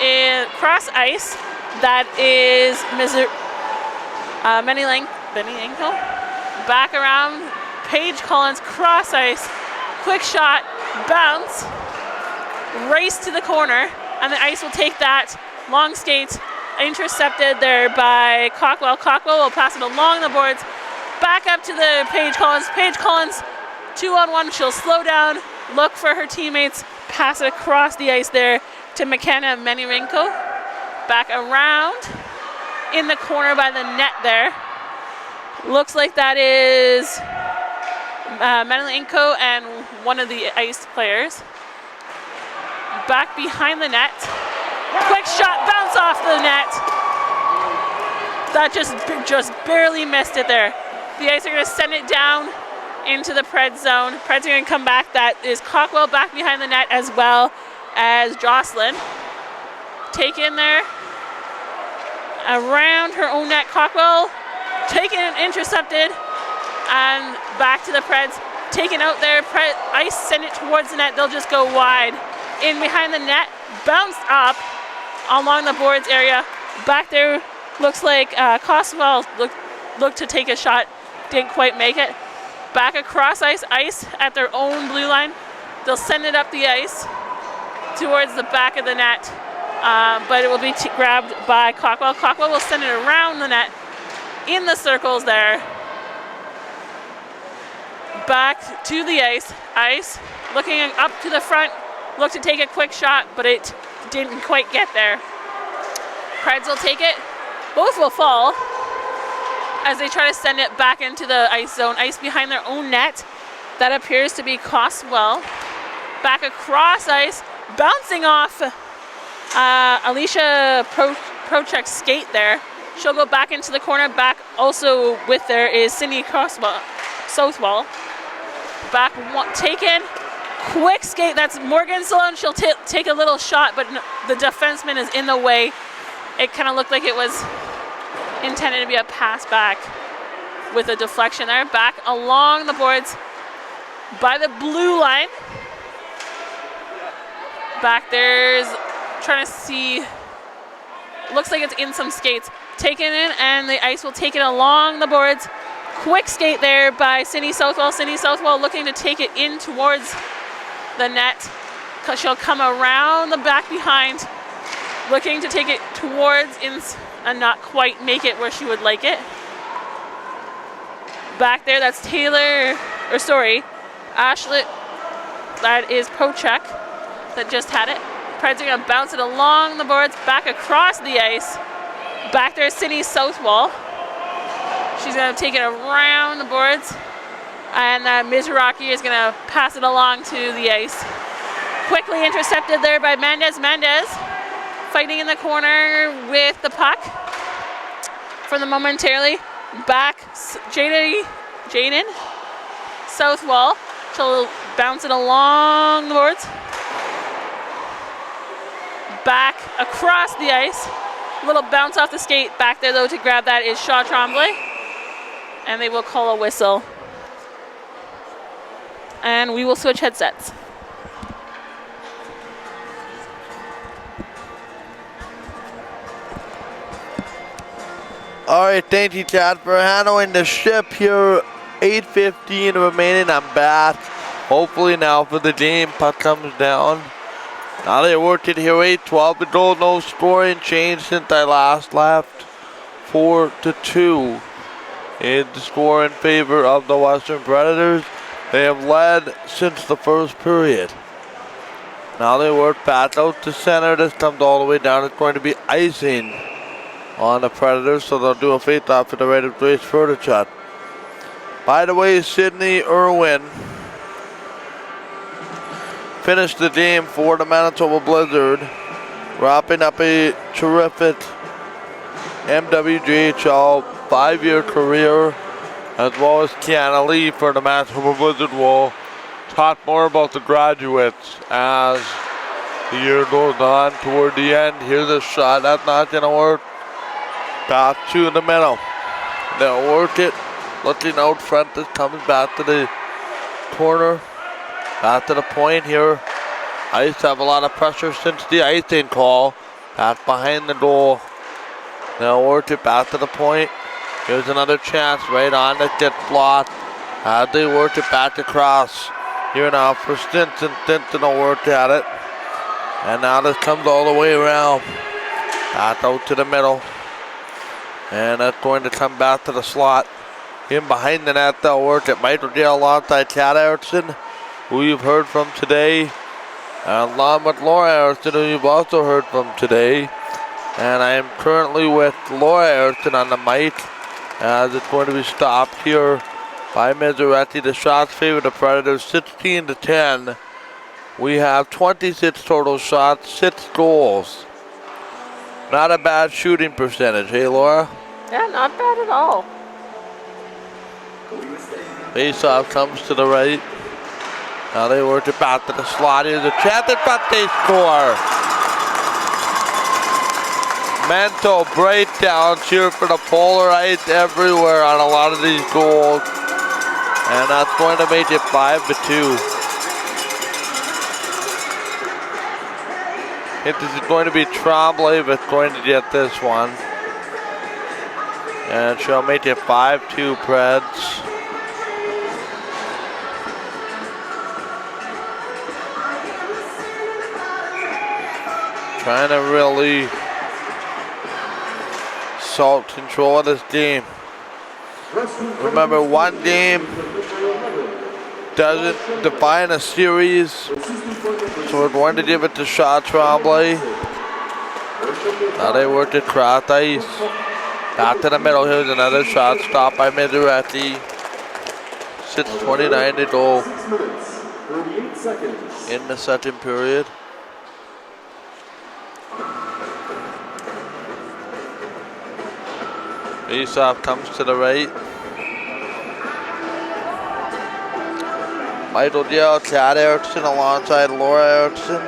In cross ice. That is Benny Ankle. Back around. Paige Collins, cross ice. Quick shot, bounce, race to the corner, and the ice will take that. Long skate, intercepted there by Cockwell. Cockwell will pass it along the boards, back up to the Paige Collins. Paige Collins, 2-on-1, she'll slow down, look for her teammates, pass it across the ice there to McKenna Menirenko. Back around in the corner by the net there. Looks like that is Menirenko and one of the ice players. Back behind the net. Quick shot, bounce off the net. That just barely missed it there. The ice are going to send it down into the Pred zone. Preds are going to come back. That is Cockwell back behind the net as well as Jocelyn. Take in there. Around her own net, Cockwell taken and intercepted. And back to the Preds. Taken out there. Ice send it towards the net. They'll just go wide. In behind the net. Bounced up along the boards area. Back there looks like Coswell looked to take a shot. Didn't quite make it. Back across ice at their own blue line. They'll send it up the ice towards the back of the net. But it will be grabbed by Cockwell. Cockwell will send it around the net in the circles there. Back to the ice, looking up to the front, looked to take a quick shot, but it didn't quite get there. Preds will take it, both will fall as they try to send it back into the ice zone. Ice behind their own net, that appears to be Coswell. Back across ice, bouncing off Alicia Prochek's skate there. She'll go back into the corner, back also with there is Cindy Southwell. Back taken, quick skate, that's Morgan Salone. She'll take a little shot, but the defenseman is in the way. It kind of looked like it was intended to be a pass back with a deflection there. Back along the boards by the blue line. Back there's, trying to see, looks like it's in some skates. Taken in, and the ice will take it along the boards. Quick skate there by Cindy Southwell. Cindy Southwell looking to take it in towards the net. She'll come around the back behind, looking to take it towards and not quite make it where she would like it. Back there, that's Ashley. That is Prochek that just had it. Preds are going to bounce it along the boards, back across the ice. Back there, Cindy Southwell. She's going to take it around the boards. And Mizuraki is going to pass it along to the ice. Quickly intercepted there by Mendez. Mendez fighting in the corner with the puck. For the momentarily. Back, Jaden. South wall. She'll bounce it along the boards. Back across the ice. Little bounce off the skate. Back there though to grab that is Shaw Tremblay. And they will call a whistle. And we will switch headsets. All right, thank you, Chad, for handling the ship here. 8:15 remaining on bat. Hopefully now for the game, puck comes down. Now they worked it here, 8-12 to go. No scoring change since I last left. 4-2 in the score in favor of the Western Predators. They have led since the first period. Now they work back out to center. This comes all the way down. It's going to be icing on the Predators, so they'll do a face-off to the right of Grace Furtichuk. By the way, Sydney Irwin finished the game for the Manitoba Blizzard, wrapping up a terrific MWJHL 5-year career, as well as Kiana Lee for the Manitoba Blizzard. Will talk more about the graduates as the year goes on. Toward the end, here's a shot. That's not going to work. Back to the middle. They'll work it. Looking out front, this comes back to the corner. Back to the point here. Ice have a lot of pressure since the icing call. Back behind the goal. They'll work it back to the point. Here's another chance right on that gets blocked. As they work it back across. Here now for Stinson. Stinson will work at it. And now this comes all the way around. Back out to the middle. And that's going to come back to the slot. In behind the net, they'll work at Michael Dale alongside Chad Erickson, who you've heard from today. Along with Laura Erickson, who you've also heard from today. And I am currently with Laura Erickson on the mic, as it's going to be stopped here by Mizzaretti. The shots favor the Predators 16-10. We have 26 total shots, 6 goals. Not a bad shooting percentage, hey Laura? Yeah, not bad at all. Faceoff comes to the right. Now they work it back to the slot. Here's a chance, but they score. Mental breakdown here for the Polarites everywhere on a lot of these goals. And that's going to make it 5-2. This is going to be Tremblay that's going to get this one. And she'll make it 5-2 Preds. Trying to really salt control of this game. Remember, one game doesn't define a series, so we're going to give it to Shaw Tremblay. Now they work it across ice. Back to the middle. Here's another shot stopped by Mizzaretti. 6:29 to go in the second period. Faceoff comes to the right. Michael Dale, Chad Erickson alongside Laura Erickson.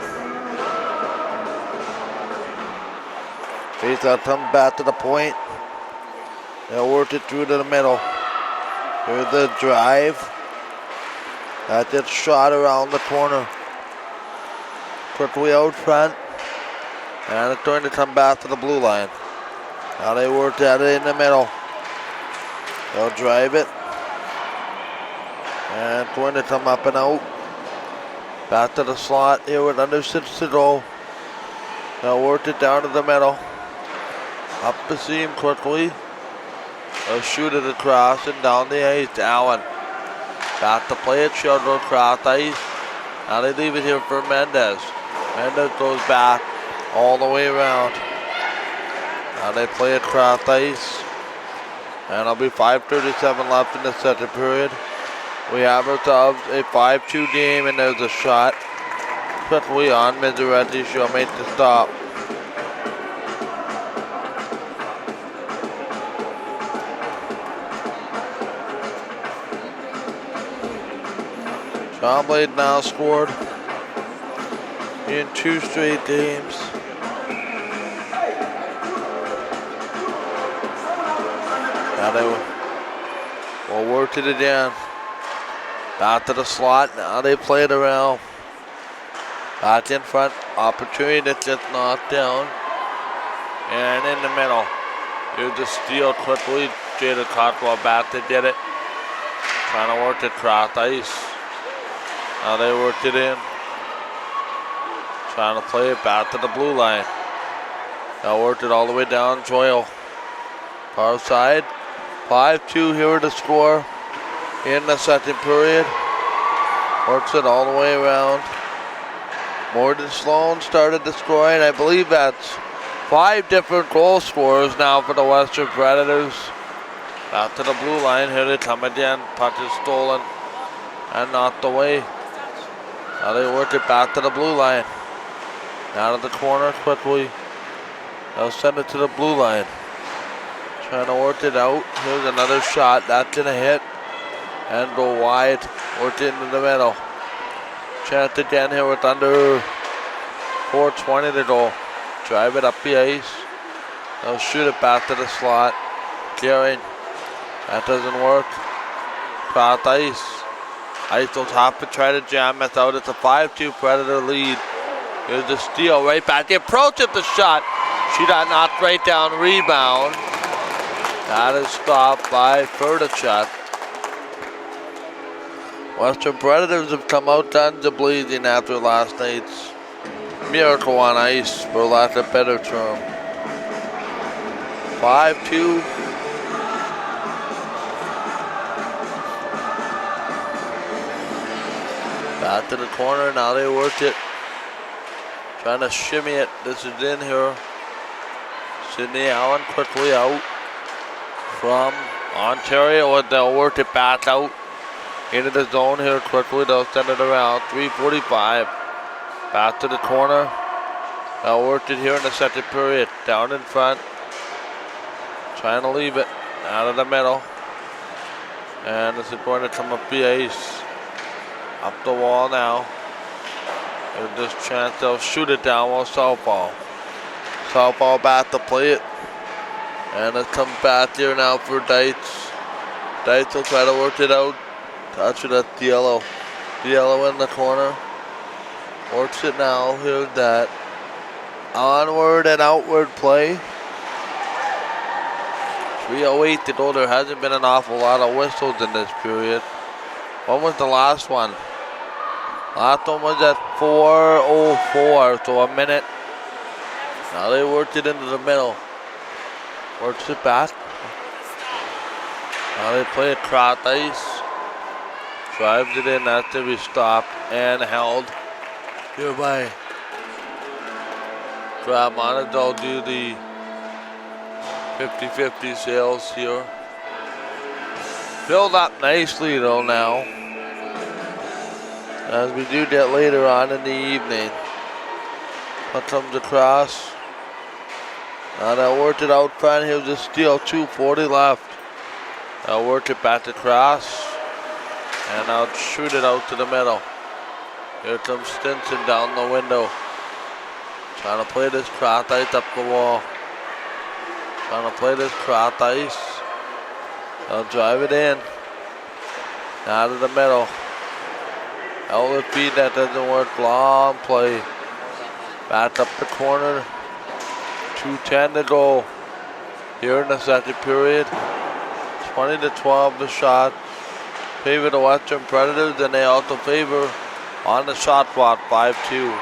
Faceoff comes back to the point. They'll work it through to the middle. Here's the drive. That gets shot around the corner. Quickly out front. And it's going to come back to the blue line. Now they worked at it in the middle. They'll drive it. And it's going to come up and out. Back to the slot here with under 6 to go. They'll work it down to the middle. Up the seam quickly. They'll shoot it across and down the ice to Allen. Back to play it, she'll go across ice. Now they leave it here for Mendez. Mendez goes back all the way around. Now they play across ice. And it'll be 5:37 left in the second period. We have ourselves a 5-2 game, and there's a shot. quickly on Miseretti. She'll make the stop. Tremblay now scored in 2 straight games. Now they will work it again. Back to the slot. Now they play it around. Back in front. Opportunity that's just knocked down. And in the middle. Here's the steal quickly. Jada Cotwell back to get it. Trying to work it cross ice. Now they worked it in. Trying to play it back to the blue line. Now worked it all the way down. Joyle. Far side. 5-2 here to score in the second period. Works it all the way around. Morden Sloan started to score, and I believe that's 5 different goal scorers now for the Western Predators. Back to the blue line. Here they come again. Puck is stolen and knocked away. Now they work it back to the blue line. Out of the corner quickly. They'll send it to the blue line. Trying to work it out. Here's another shot. That's gonna hit and go wide. Work it into the middle. Chance again here with under 4:20 to go. Drive it up the ice. They'll shoot it back to the slot. Gearing. That doesn't work. Cross ice. Ice will top and try to jam it out. It's a 5-2 Predator lead. Here's the steal right back. The approach of the shot. She got knocked right down. Rebound. That is stopped by Ferdinand. Western Predators have come out guns a-blazing after last night's miracle on ice, for lack of a better term. 5-2. Back to the corner. Now they worked it. Trying to shimmy it. This is in here. Sydney Allen quickly out from Ontario. They'll work it back out into the zone here quickly. They'll send it around. 3:45. Back to the corner. They'll work it here in the second period. Down in front. Trying to leave it out of the middle. And this is going to come up the ice. Up the wall now. There's this chance they'll shoot it down while Southpaw. Southpaw back to play it. And it comes back here now for Dietz. Dietz will try to work it out. Touch it at Diallo. Diallo in the corner. Works it now. Here's that onward and outward play. 3:08 to go. There hasn't been an awful lot of whistles in this period. When was the last one? Last one was at 4:04, so a minute. Now they worked it into the middle. Works it back. Now they play it cross ice. Drives it in after we stopped and held here by Grab on it. They'll do the 50-50 sales here. Filled up nicely though now, as we do that later on in the evening. Puck comes across. Now they'll work it out front. Here's a steal. 2:40 left. They'll work it back across. And I'll shoot it out to the middle. Here comes Stinson down the window. Trying to play this cross ice up the wall. Trying to play this cross ice. They'll drive it in. Out of the middle. Outlet feed, that doesn't work. Long play. Back up the corner. 2:10 to go here in the second period. 20-12 the shot. Favor the Western Predators, and they also favor on the shot clock. 5-2.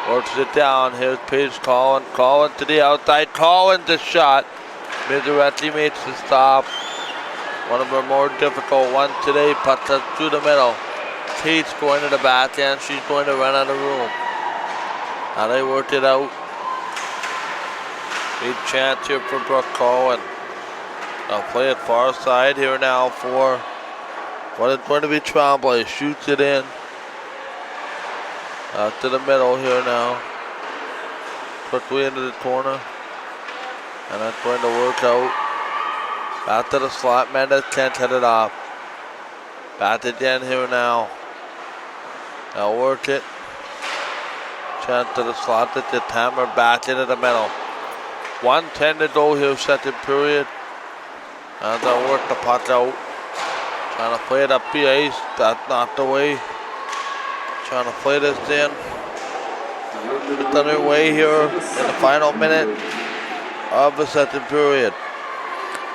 Works it down. Here's Paige Collins. Collins to the outside. Collins the shot. Miseretti makes the stop. One of her more difficult ones today. Puts us through the middle. Kate's going to the backhand. She's going to run out of room. Now they worked it out. Big chance here for Brooke Cohen. They'll play it far side here now for what is going to be Tremblay. Shoots it in. Out to the middle here now. Quickly into the corner. And that's going to work out. Back to the slot. Mendez can't head it off. Back again here now. They'll work it. Chance to the slot. It's just hammer back into the middle. 1:10 to go here, second period. And they'll work the puck out. Trying to play it up the ice. That's not the way. Trying to play this in. It's underway here in the final minute of the second period.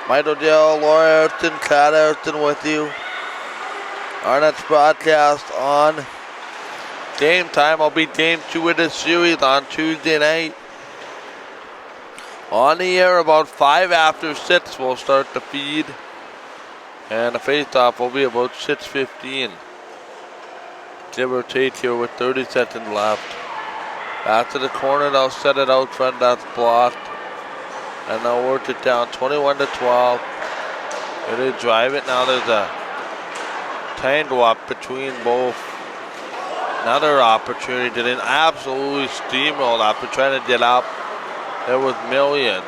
Michael Dale, Laura Ayrton, Kat Ayrton with you. Our next broadcast on Game Time will be game 2 of this series on Tuesday night. On the air about 5 after 6 we'll start the feed. And the face-off will be about 6:15. Give or take here with 30 seconds left. Back to the corner, they'll set it out front, that's blocked. And they'll work it down 21-12. Here they drive it, now there's a tangle up between both. Another opportunity to then absolutely steamroll after trying to get up. There was millions.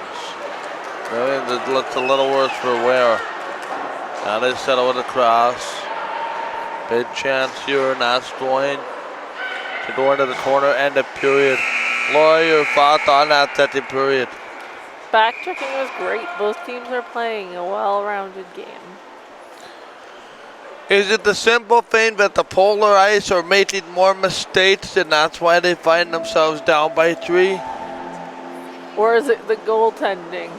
It looked a little worse for wear. Now they settle it across. Big chance here, and that's going to go into the corner, end of period. Laura, your thoughts on that second period? Backchecking was great. Both teams are playing a well-rounded game. Is it the simple thing that the polar ice are making more mistakes and that's why they find themselves down by 3? Or is it the goaltending?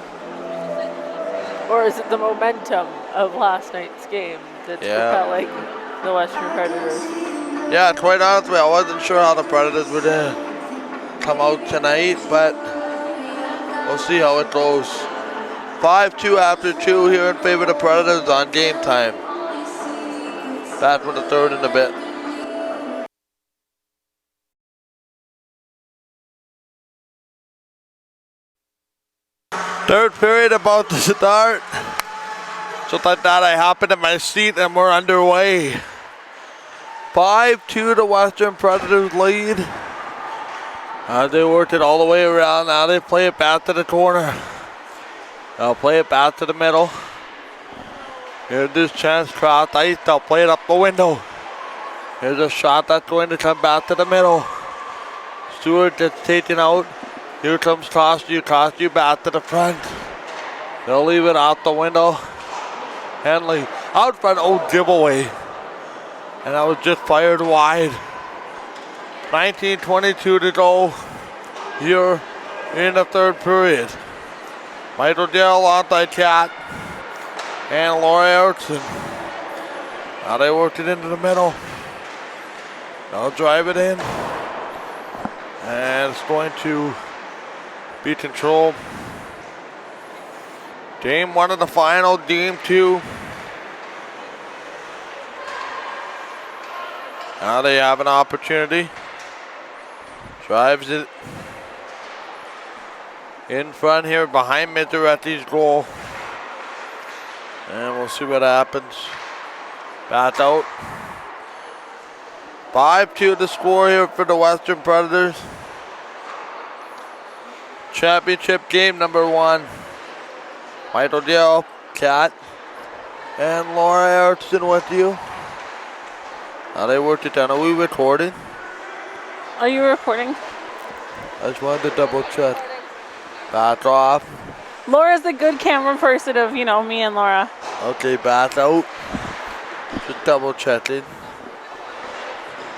Or is it the momentum of last night's game that's propelling the Western Predators? Yeah, quite honestly, I wasn't sure how the Predators would come out tonight, but we'll see how it goes. 5-2 after 2 here in favor of the Predators on Game Time. Back with the third in a bit. Third period about to start. Just like that, I hop into my seat and we're underway. 5-2 the Western Predators lead. They worked it all the way around. Now they play it back to the corner. They'll play it back to the middle. Here's this chance, cross ice. They'll play it up the window. Here's a shot that's going to come back to the middle. Stewart gets taken out. Here comes Costu back to the front. They'll leave it out the window. Henley out front, giveaway. And that was just fired wide. 19:22 to go here in the third period. Michael Dell on by Cat and Laura Erickson. Now they worked it into the middle. They'll drive it in. And it's going to be controlled. Game 1 of the final, game 2. Now they have an opportunity. Drives it in front here behind Mizzaretti's goal. And we'll see what happens. Back out. 5-2 the score here for the Western Predators. Championship game number 1. Michael Dale, Kat, and Laura Erickson with you. Now they worked it down. Are we recording? Are you recording? I just wanted to double check. Back off. Laura's the good camera person of, me and Laura. Okay, back out. Just double checking.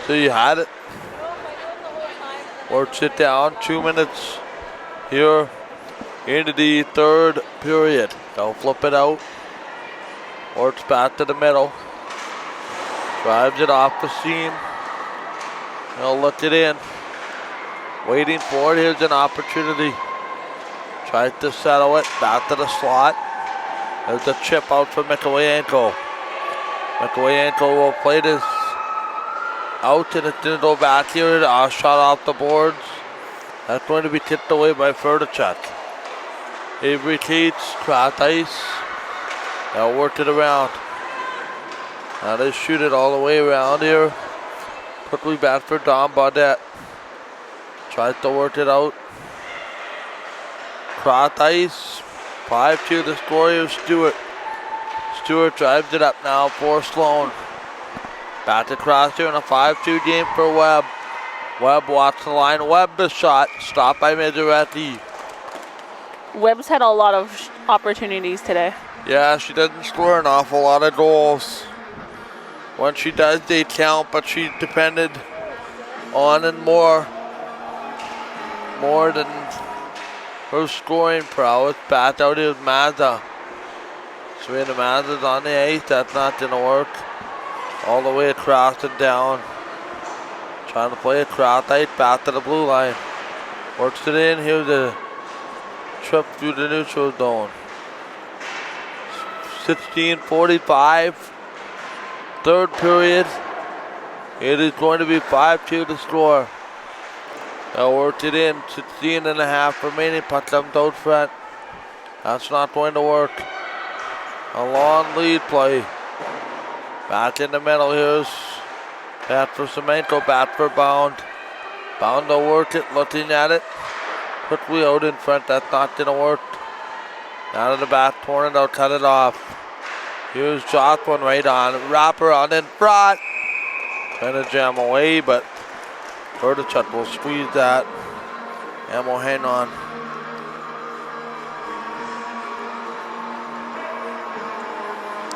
So you had it. Or sit down. 2 minutes here into the third period. They'll flip it out. Or it's back to the middle. Drives it off the seam. They'll look it in. Waiting for it. Here's an opportunity. Tries to settle it. Back to the slot. There's a chip out for Mikowayenko. Mikowayenko will play this out and it's going to go back here. Shot off the boards. That's going to be tipped away by Ferdachuk. Avery Cates, cross ice. They'll work it around. Now they shoot it all the way around here. Quickly back for Don Baudette. Tries to work it out. Cross ice. 5-2 the score here, Stewart. Stewart drives it up now for Sloan. Back across here in a 5-2 game for Webb. Webb walks the line. Webb the shot. Stopped by Majoretti. Webb's had a lot of opportunities today. Yeah, she doesn't score an awful lot of goals. When she does, they count, but she depended on and more than her scoring prowess. Back out is Mazza. Serena Mazza's on the ice. That's not going to work. All the way across and down. Trying to play across ice, back to the blue line. Works it in. Here's a trip through the neutral zone. 16:45. Third period. It is going to be 5-2 to score. They'll work it in. 16.5 remaining. Puck comes out front. That's not going to work. A long lead play. Back in the middle. Here's back for Semenko. Back for Bound. Bound to work it. Looking at it. Quickly out in front. That's not going to work. Out of the back corner. They'll cut it off. Here's Jocelyn right on. Wrapper on in front. Trying to jam away, but Berdachuk will squeeze that. And will hang on.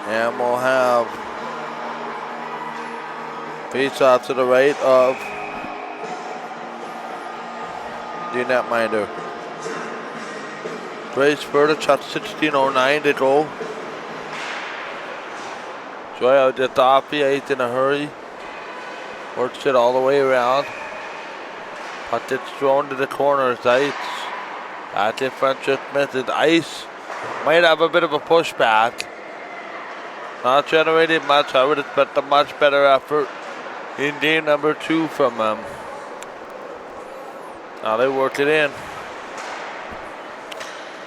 And we'll have face off to the right of the netminder. Grace Berdachuk, 16:09 to go. Joya gets off the ice in a hurry. Works it all the way around. Puck gets thrown to the corner. It's ice. Back in front, just misses. Ice might have a bit of a pushback. Not generating much. I would expect a much better effort in game number 2 from them. Now they work it in.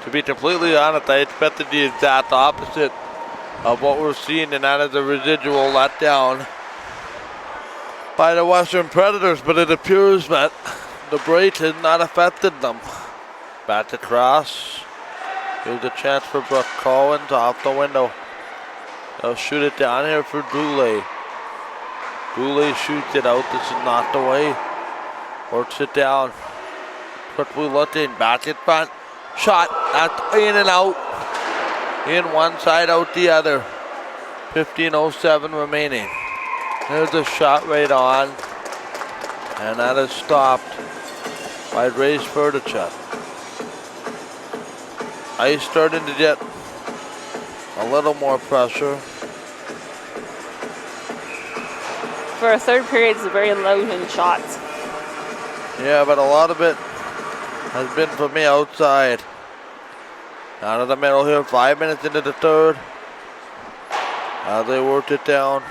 To be completely honest, I expected the exact opposite of what we're seeing, and that is a residual letdown by the Western Predators, but it appears that the break has not affected them. Back across. Here's a chance for Brooke Collins off the window. They'll shoot it down here for Goulet. Goulet shoots it out. This is not the way. Works it down. Quickly looking. Back in front. Shot. That's in and out. In one side, out the other. 15:07 remaining. There's a shot right on. And that is stopped by Grace Berdachuk. Ice starting to get a little more pressure. For a third period, it's very low in shots. Yeah, but a lot of it has been from the outside. Out of the middle here, 5 minutes into the third. As they worked it down.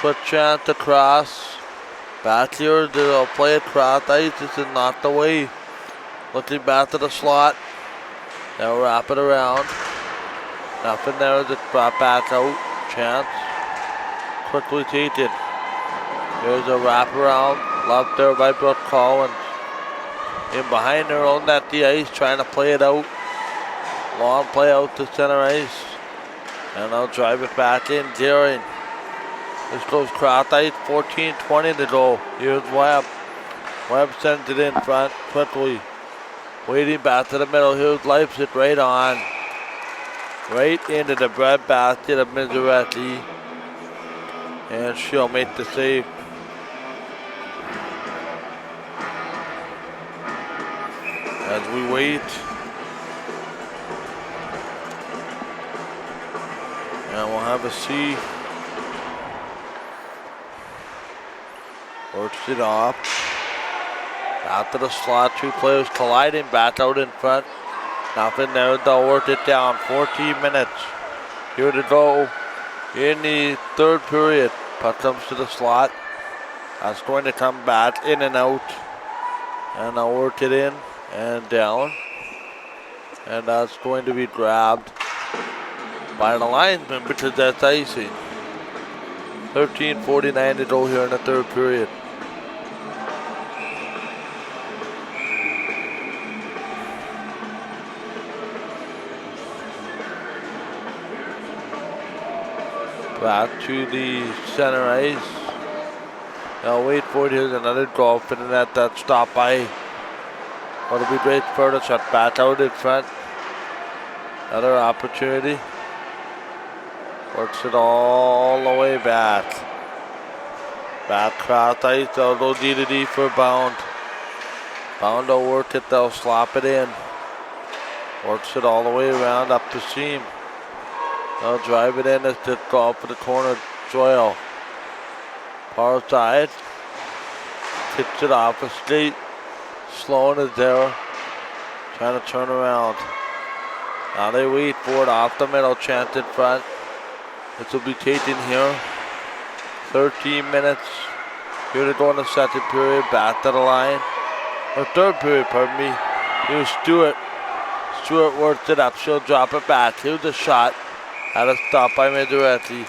Quick chance across. Back here, they'll play it across ice. This is not the way. Looking back to the slot. They'll wrap it around. Nothing there, just brought back out. Chance. Quickly taken. There's a wraparound. Loved there by Brooke Collins. In behind their own net, the ice, trying to play it out. Long play out to center ice. And they'll drive it back in. Deering. This goes cross ice. 14:20 to go. Here's Webb. Webb sends it in front quickly. Waiting back to the middle. Here's Leipzig right on. Right into the bread basket of Majoretti. And she'll make the save. As we wait. And we'll have a C. Works it off. Out to the slot. Two players colliding. Back out in front. Nothing there. They'll work it down. 14 minutes. Here to go in the third period. Puck comes to the slot. That's going to come back in and out. And they'll work it in and down. And that's going to be grabbed by the linesman because that's icing. 13:49 to go here in the third period. Back to the center ice. Now wait for it. Here's another goal for the net. That stop by. That'll be great for the shot back out in front. Another opportunity. Works it all the way back. Back cross ice. They'll go D to D for Bound. Bound will work it. They'll slop it in. Works it all the way around up the seam. They'll drive it in. It's just go for the corner. Joyle. Far side. Tips it off a skate. Slowing it there. Trying to turn around. Now they wait for it off the middle. Chance in front. This will be taken here. 13 minutes. Here to go in the second period. Back to the line. Or third period, pardon me. Here's Stewart. Stewart works it up. She'll drop it back. Here's the shot. Had a stop by Mederetti.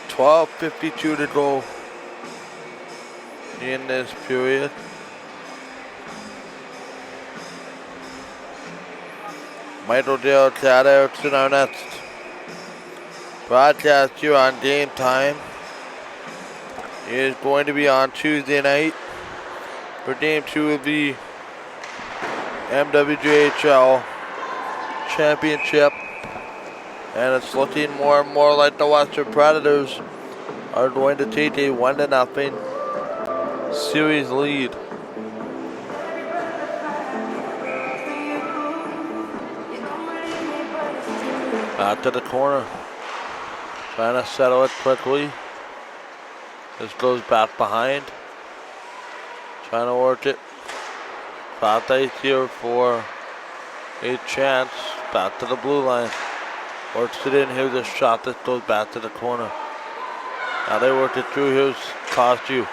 12:52 to go in this period. MWJHL Erickson our next broadcast here on Game Time. It is going to be on Tuesday night. For Game 2 will be MWJHL Championship. And it's looking more and more like the Western Predators are going to take a 1-0 series lead. Back to the corner. Trying to settle it quickly. This goes back behind. Trying to work it. Fat ice here for a chance. Back to the blue line. Works it in. Here's a shot that goes back to the corner. Now they work it through. Here's Costu.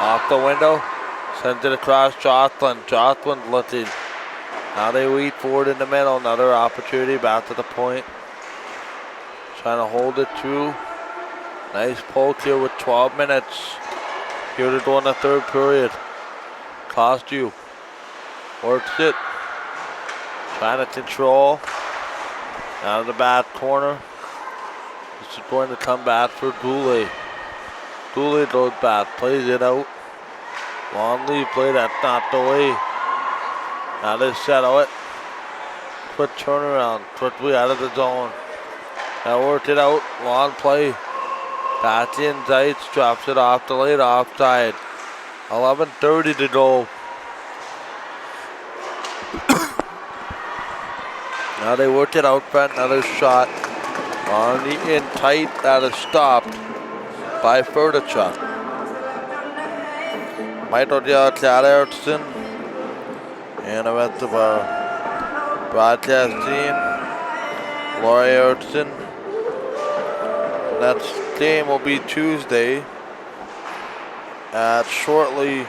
Off the window. Sends it across Jocelyn. Jocelyn looking. Now they wait for it in the middle. Another opportunity back to the point. Trying to hold it through. Nice poke here with 12 minutes. Here to go in the third period. Costu. Works it. Trying to control. Out of the back corner. This is going to come back for Goulet. Goulet goes back, plays it out. Long lead play, that's not the way. Now they settle it. Quick turnaround, quickly out of the zone. Now worked it out, long play. Back in, Zeitz drops it off the late offside. 11:30 to go. Now they worked it out front, another shot on the in tight. That is stopped by Furtichuk. MWJHL Erickson and the rest of our broadcast team. Laurie Erickson. Next game will be Tuesday at shortly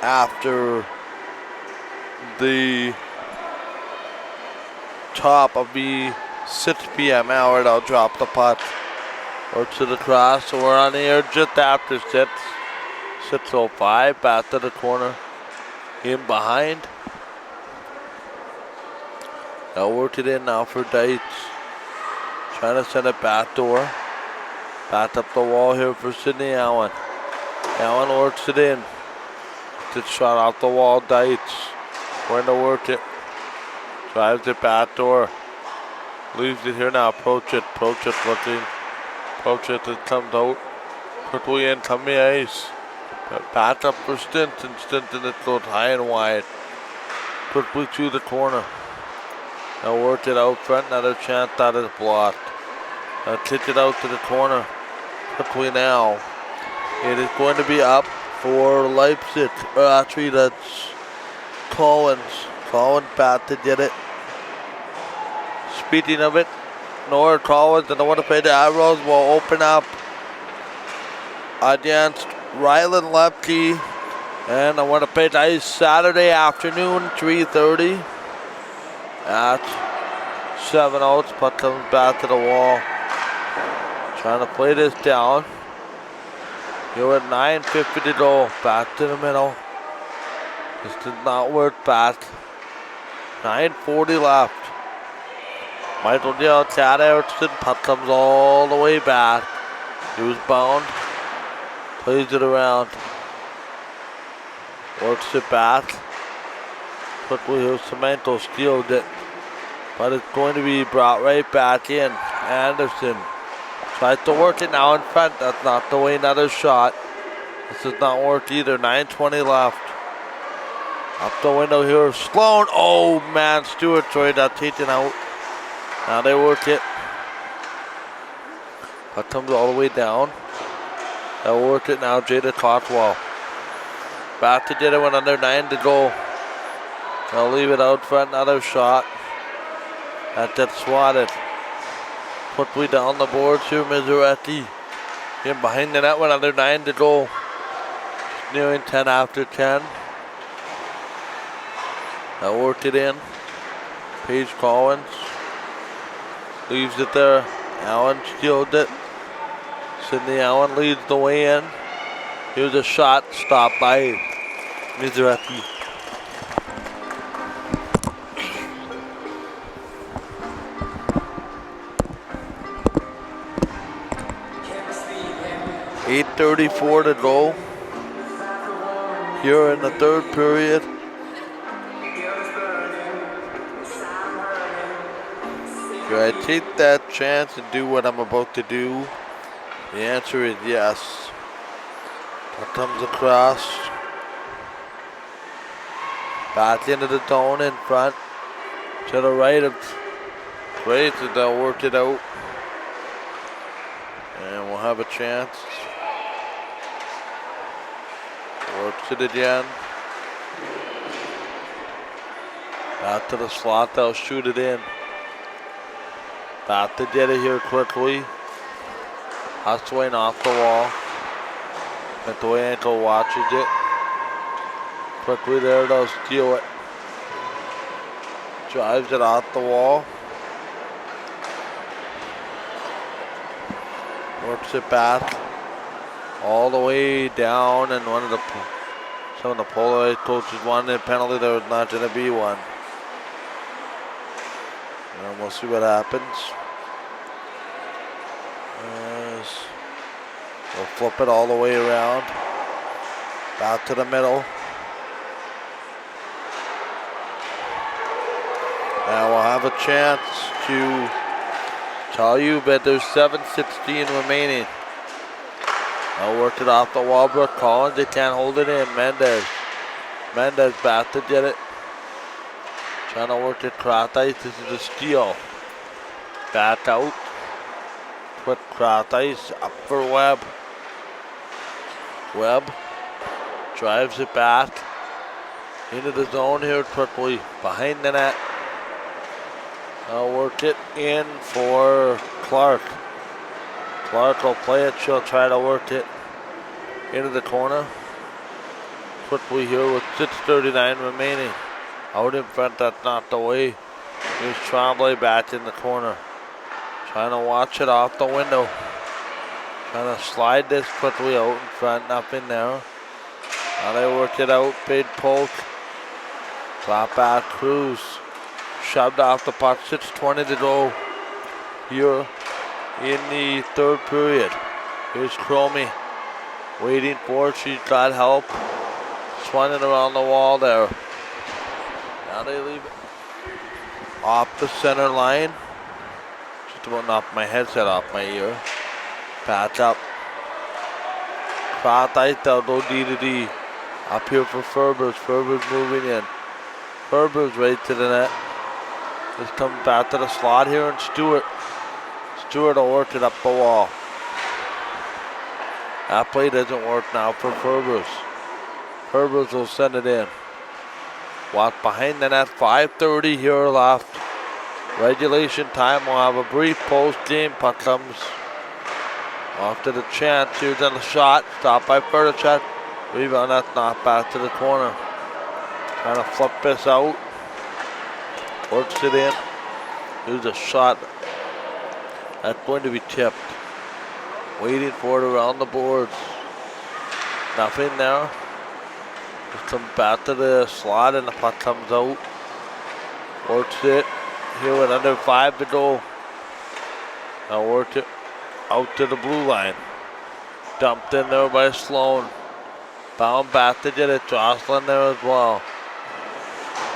after the top of the 6 p.m. hour. They'll drop the puck or to the cross. So we're on the air just after 6. 6:05. Back to the corner. In behind. They'll work it in now for Deitz. Trying to send it back door. Back up the wall here for Sidney Allen. Allen works it in. Gets shot off the wall. Deitz going to work it. Drives it back door. Leaves it here now. Prochet looking. Prochet it comes out. Quickly in, come the ice. Back up for Stinson. Stinson it goes high and wide. Quickly to the corner. Now work it out front. Another chance that is blocked. Now kick it out to the corner. Quickly now. It is going to be up for Leipzig. Actually, that's Collins. Collins back to get it. Speaking of it, Nora Collins and the Winnipeg Arrows will open up against Ryland Lepke and the Winnipeg Ice Saturday afternoon, 3:30 at 7 outs, puck comes back to the wall. Trying to play this down. Here at 9:50 to go, back to the middle. This did not work back. 9:40 left. Michael Dale, Chad Erickson, puck comes all the way back. He was bound. Plays it around. Works it back. Quickly here, Cemento steals it. But it's going to be brought right back in. Anderson tries to work it now in front. That's not the way. Another shot. This does not work either. 9:20 left. Up the window here. Sloan. Oh man, Stewart tried that taken out. Now they work it. That comes all the way down. They'll work it now. Jada Cotwell. Back to Jada with under 9 to go. They'll leave it out front. Another shot. That gets swatted. Quickly down the boards here. Miseretti. In behind the net with under 9 to go. Nearing 10 after 10. They'll work it in. Paige Collins. Leaves it there. Allen steals it. Sydney Allen leads the way in. Here's a shot stopped by Miseretti. .8:34 to go here in the third period. Do I take that chance and do what I'm about to do? The answer is yes. That comes across. Back into the zone in front. To the right of Grace, and they'll work it out. And we'll have a chance. Works it again. Back to the slot, they'll shoot it in. Back to Jetta here quickly. Hustling off the wall. At the way ankle watches it. Quickly there, they'll steal it. Drives it off the wall. Works it back. All the way down, and some of the Polarized coaches wanted a penalty. There was not going to be one. And we'll see what happens. We'll flip it all the way around. Back to the middle. Now we'll have a chance to tell you, but there's 7:16 remaining. I'll work it off the wall. Brooke Collins, they can't hold it in. Mendez back to get it. Trying to work it cross ice. This is a steal. Back out. Quick cross ice. Up for Webb. Webb drives it back. Into the zone here quickly. Behind the net. I'll work it in for Clark. Clark will play it. She'll try to work it into the corner. Quickly here with 6:39 remaining. Out in front, that's not the way. Here's Tremblay back in the corner. Trying to watch it off the window. Trying to slide this quickly out in front, nothing there. Now they work it out, big poke. Drop back, Cruz. Shoved off the puck, 6:20 to go here in the third period. Here's Cromie waiting for it. She's got help. Swinging around the wall there. Now they leave it off the center line. Just about knocked my headset off my ear. Patch up. Cross ice, they'll go D to D. Up here for Ferbers. Ferbers moving in. Ferbers right to the net. This comes back to the slot here, and Stewart will work it up the wall. That play doesn't work now for Ferbers. Ferbers will send it in. Walk behind the net, 5:30 here left. Regulation time, we'll have a brief post-game. Puck comes off to the chance. Here's on the shot, stopped by Ferdicek. Rebound, that's not back to the corner. Trying to flip this out. Works it in. Here's a shot. That's going to be tipped. Waiting for it around the boards. Nothing there. Just come back to the slot and the puck comes out. Works it. Here with under 5 to go. Now worked it out to the blue line. Dumped in there by Sloan. Bound back to get it. Jocelyn there as well.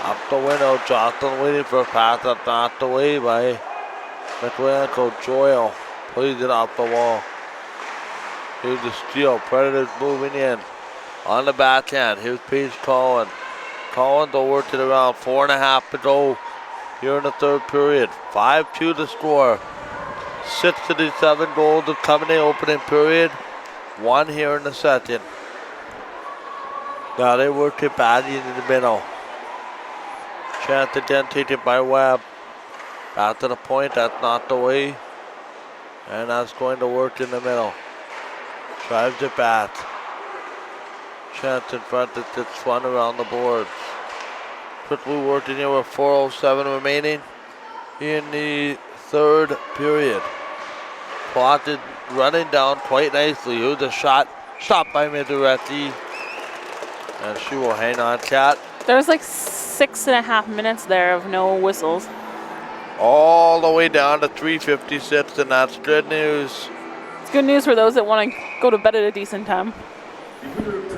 Up the window. Jocelyn waiting for a pass that's knocked away by McWilliams. Joyle plays it off the wall. Here's the steal. Predators moving in. On the backhand. Here's Paige Collins. Collins will work it around. 4.5 to go here in the third period. 5-2 to score. 67 goals have come in the opening period. 1 here in the second. Now they work it back into the middle. Chance again taken by Webb. Back to the point, that's knocked away. And that's going to work in the middle. Drives it back. Chance in front, it's fun around the boards. Quickly working here with 4:07 remaining in the third period. Clock is running down quite nicely. Here's a shot. Shot by Miduretti. And she will hang on, Kat. There's like 6.5 minutes there of no whistles. All the way down to 3:56, and that's good news. It's good news for those that want to go to bed at a decent time.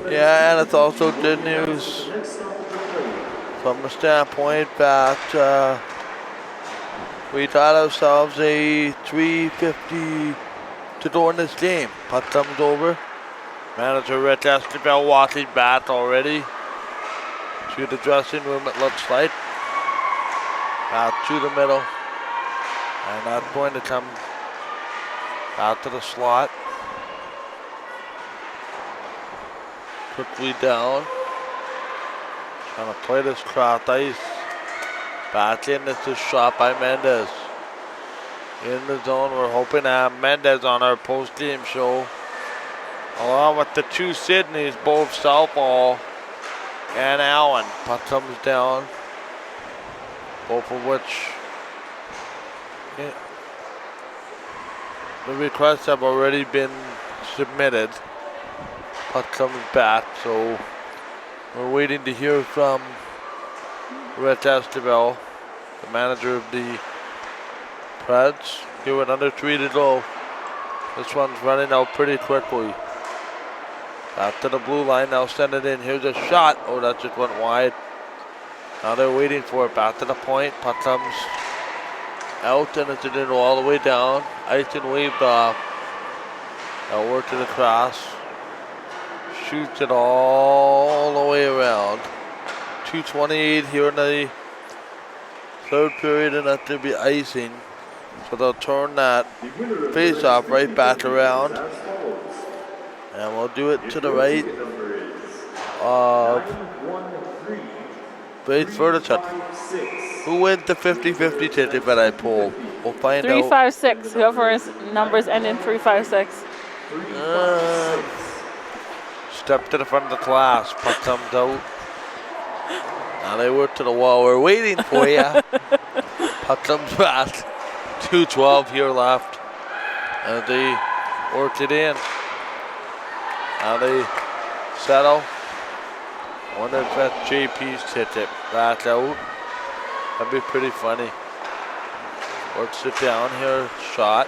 Yeah, and it's also good news from the standpoint that we got ourselves a 3:50 to go in this game. Puck comes over. Manager Rich Esquivel walking back already to the dressing room, it looks like. Out to the middle. And that's going to come out to the slot. Quickly down. Trying to play this cross ice. Back in, this is shot by Mendez. In the zone, we're hoping to have Mendez on our post-game show. Along with the two Sydneys, both Southall and Allen. Puck comes down. Both of which the requests have already been submitted. Puck comes back, so we're waiting to hear from Rhett Esquivel, the manager of the Preds. Give it under 3 to go. This one's running out pretty quickly. Back to the blue line, now send it in. Here's a shot. Oh, that just went wide. Now they're waiting for it. Back to the point. Puck comes out and it's in all the way down. Ice and waved off. Now work to the cross. Shoots it all the way around. 2:28 here in the third period, and that's going to be icing. So they'll turn that face off right back around. And we'll do it to the right of Faith Furtichuk. Who wins the 50-50 ticket that I pulled? We'll find out. 356. Whoever's numbers end in 356. Step to the front of the class. Puck comes out. Now they work to the wall. We're waiting for you. Puck comes back. 2:12 here left. And they work it in. Now they settle. I wonder if that's JP's ticket back out. That'd be pretty funny. Works it down here. Shot.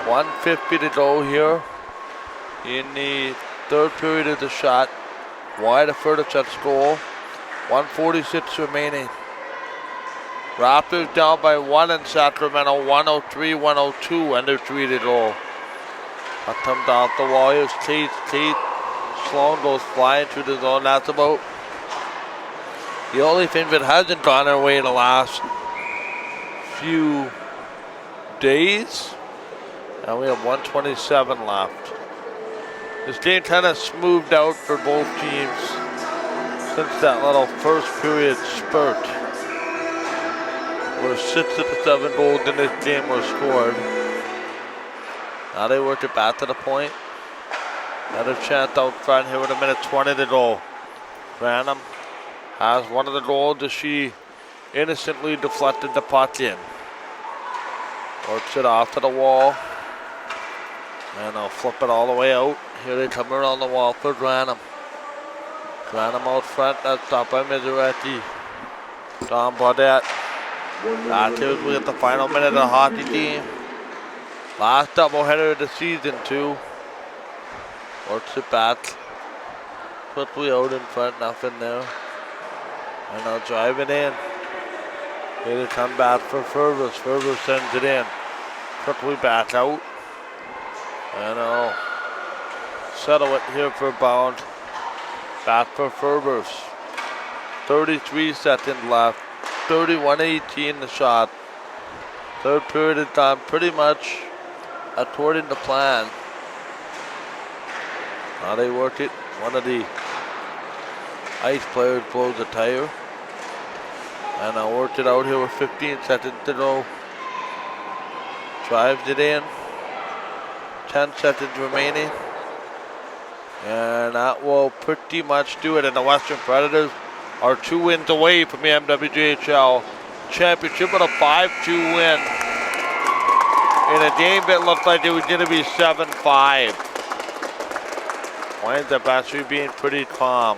1:50 to go here in the third period of the shot. Wide of Furtichuk's goal. 1:46 remaining. Raptors down by 1 in Sacramento. 103-102. Under 3 to go. Puck comes off the wall. Here's Tate. Sloan goes flying through the zone. That's about the only thing that hasn't gone our way in the last few days. And we have 1:27 left. This game kind of smoothed out for both teams since that little first period spurt, where 6 of the 7 goals in this game were scored. Now they work it back to the point. Another chance out front here with 1:20 to go. Branham has one of the goals. Does she innocently deflected the puck in. Works it off to the wall. And I'll flip it all the way out. Here they come around the wall for Dranham. Dranham out front. That's stopped by Miseretti. Don Baudette. That's it. We get the final minute of the hockey team. Last doubleheader of the season, too. Works it back. Quickly out in front. Nothing there. And I'll drive it in. Here they come back for Fervers. Fervers sends it in. Quickly back out. And I'll settle it here for Bound. Back for Fervers. 33 seconds left. 31-18 the shot. Third period is done pretty much according to plan. Now they work it. One of the ice players blows a tire. And I worked it out here with 15 seconds to go. Drives it in. 10 seconds remaining. And that will pretty much do it. And the Western Predators are 2 wins away from the MWJHL Championship with a 5-2 win. In a game that looked like it was going to be 7-5. Winds up actually being pretty calm.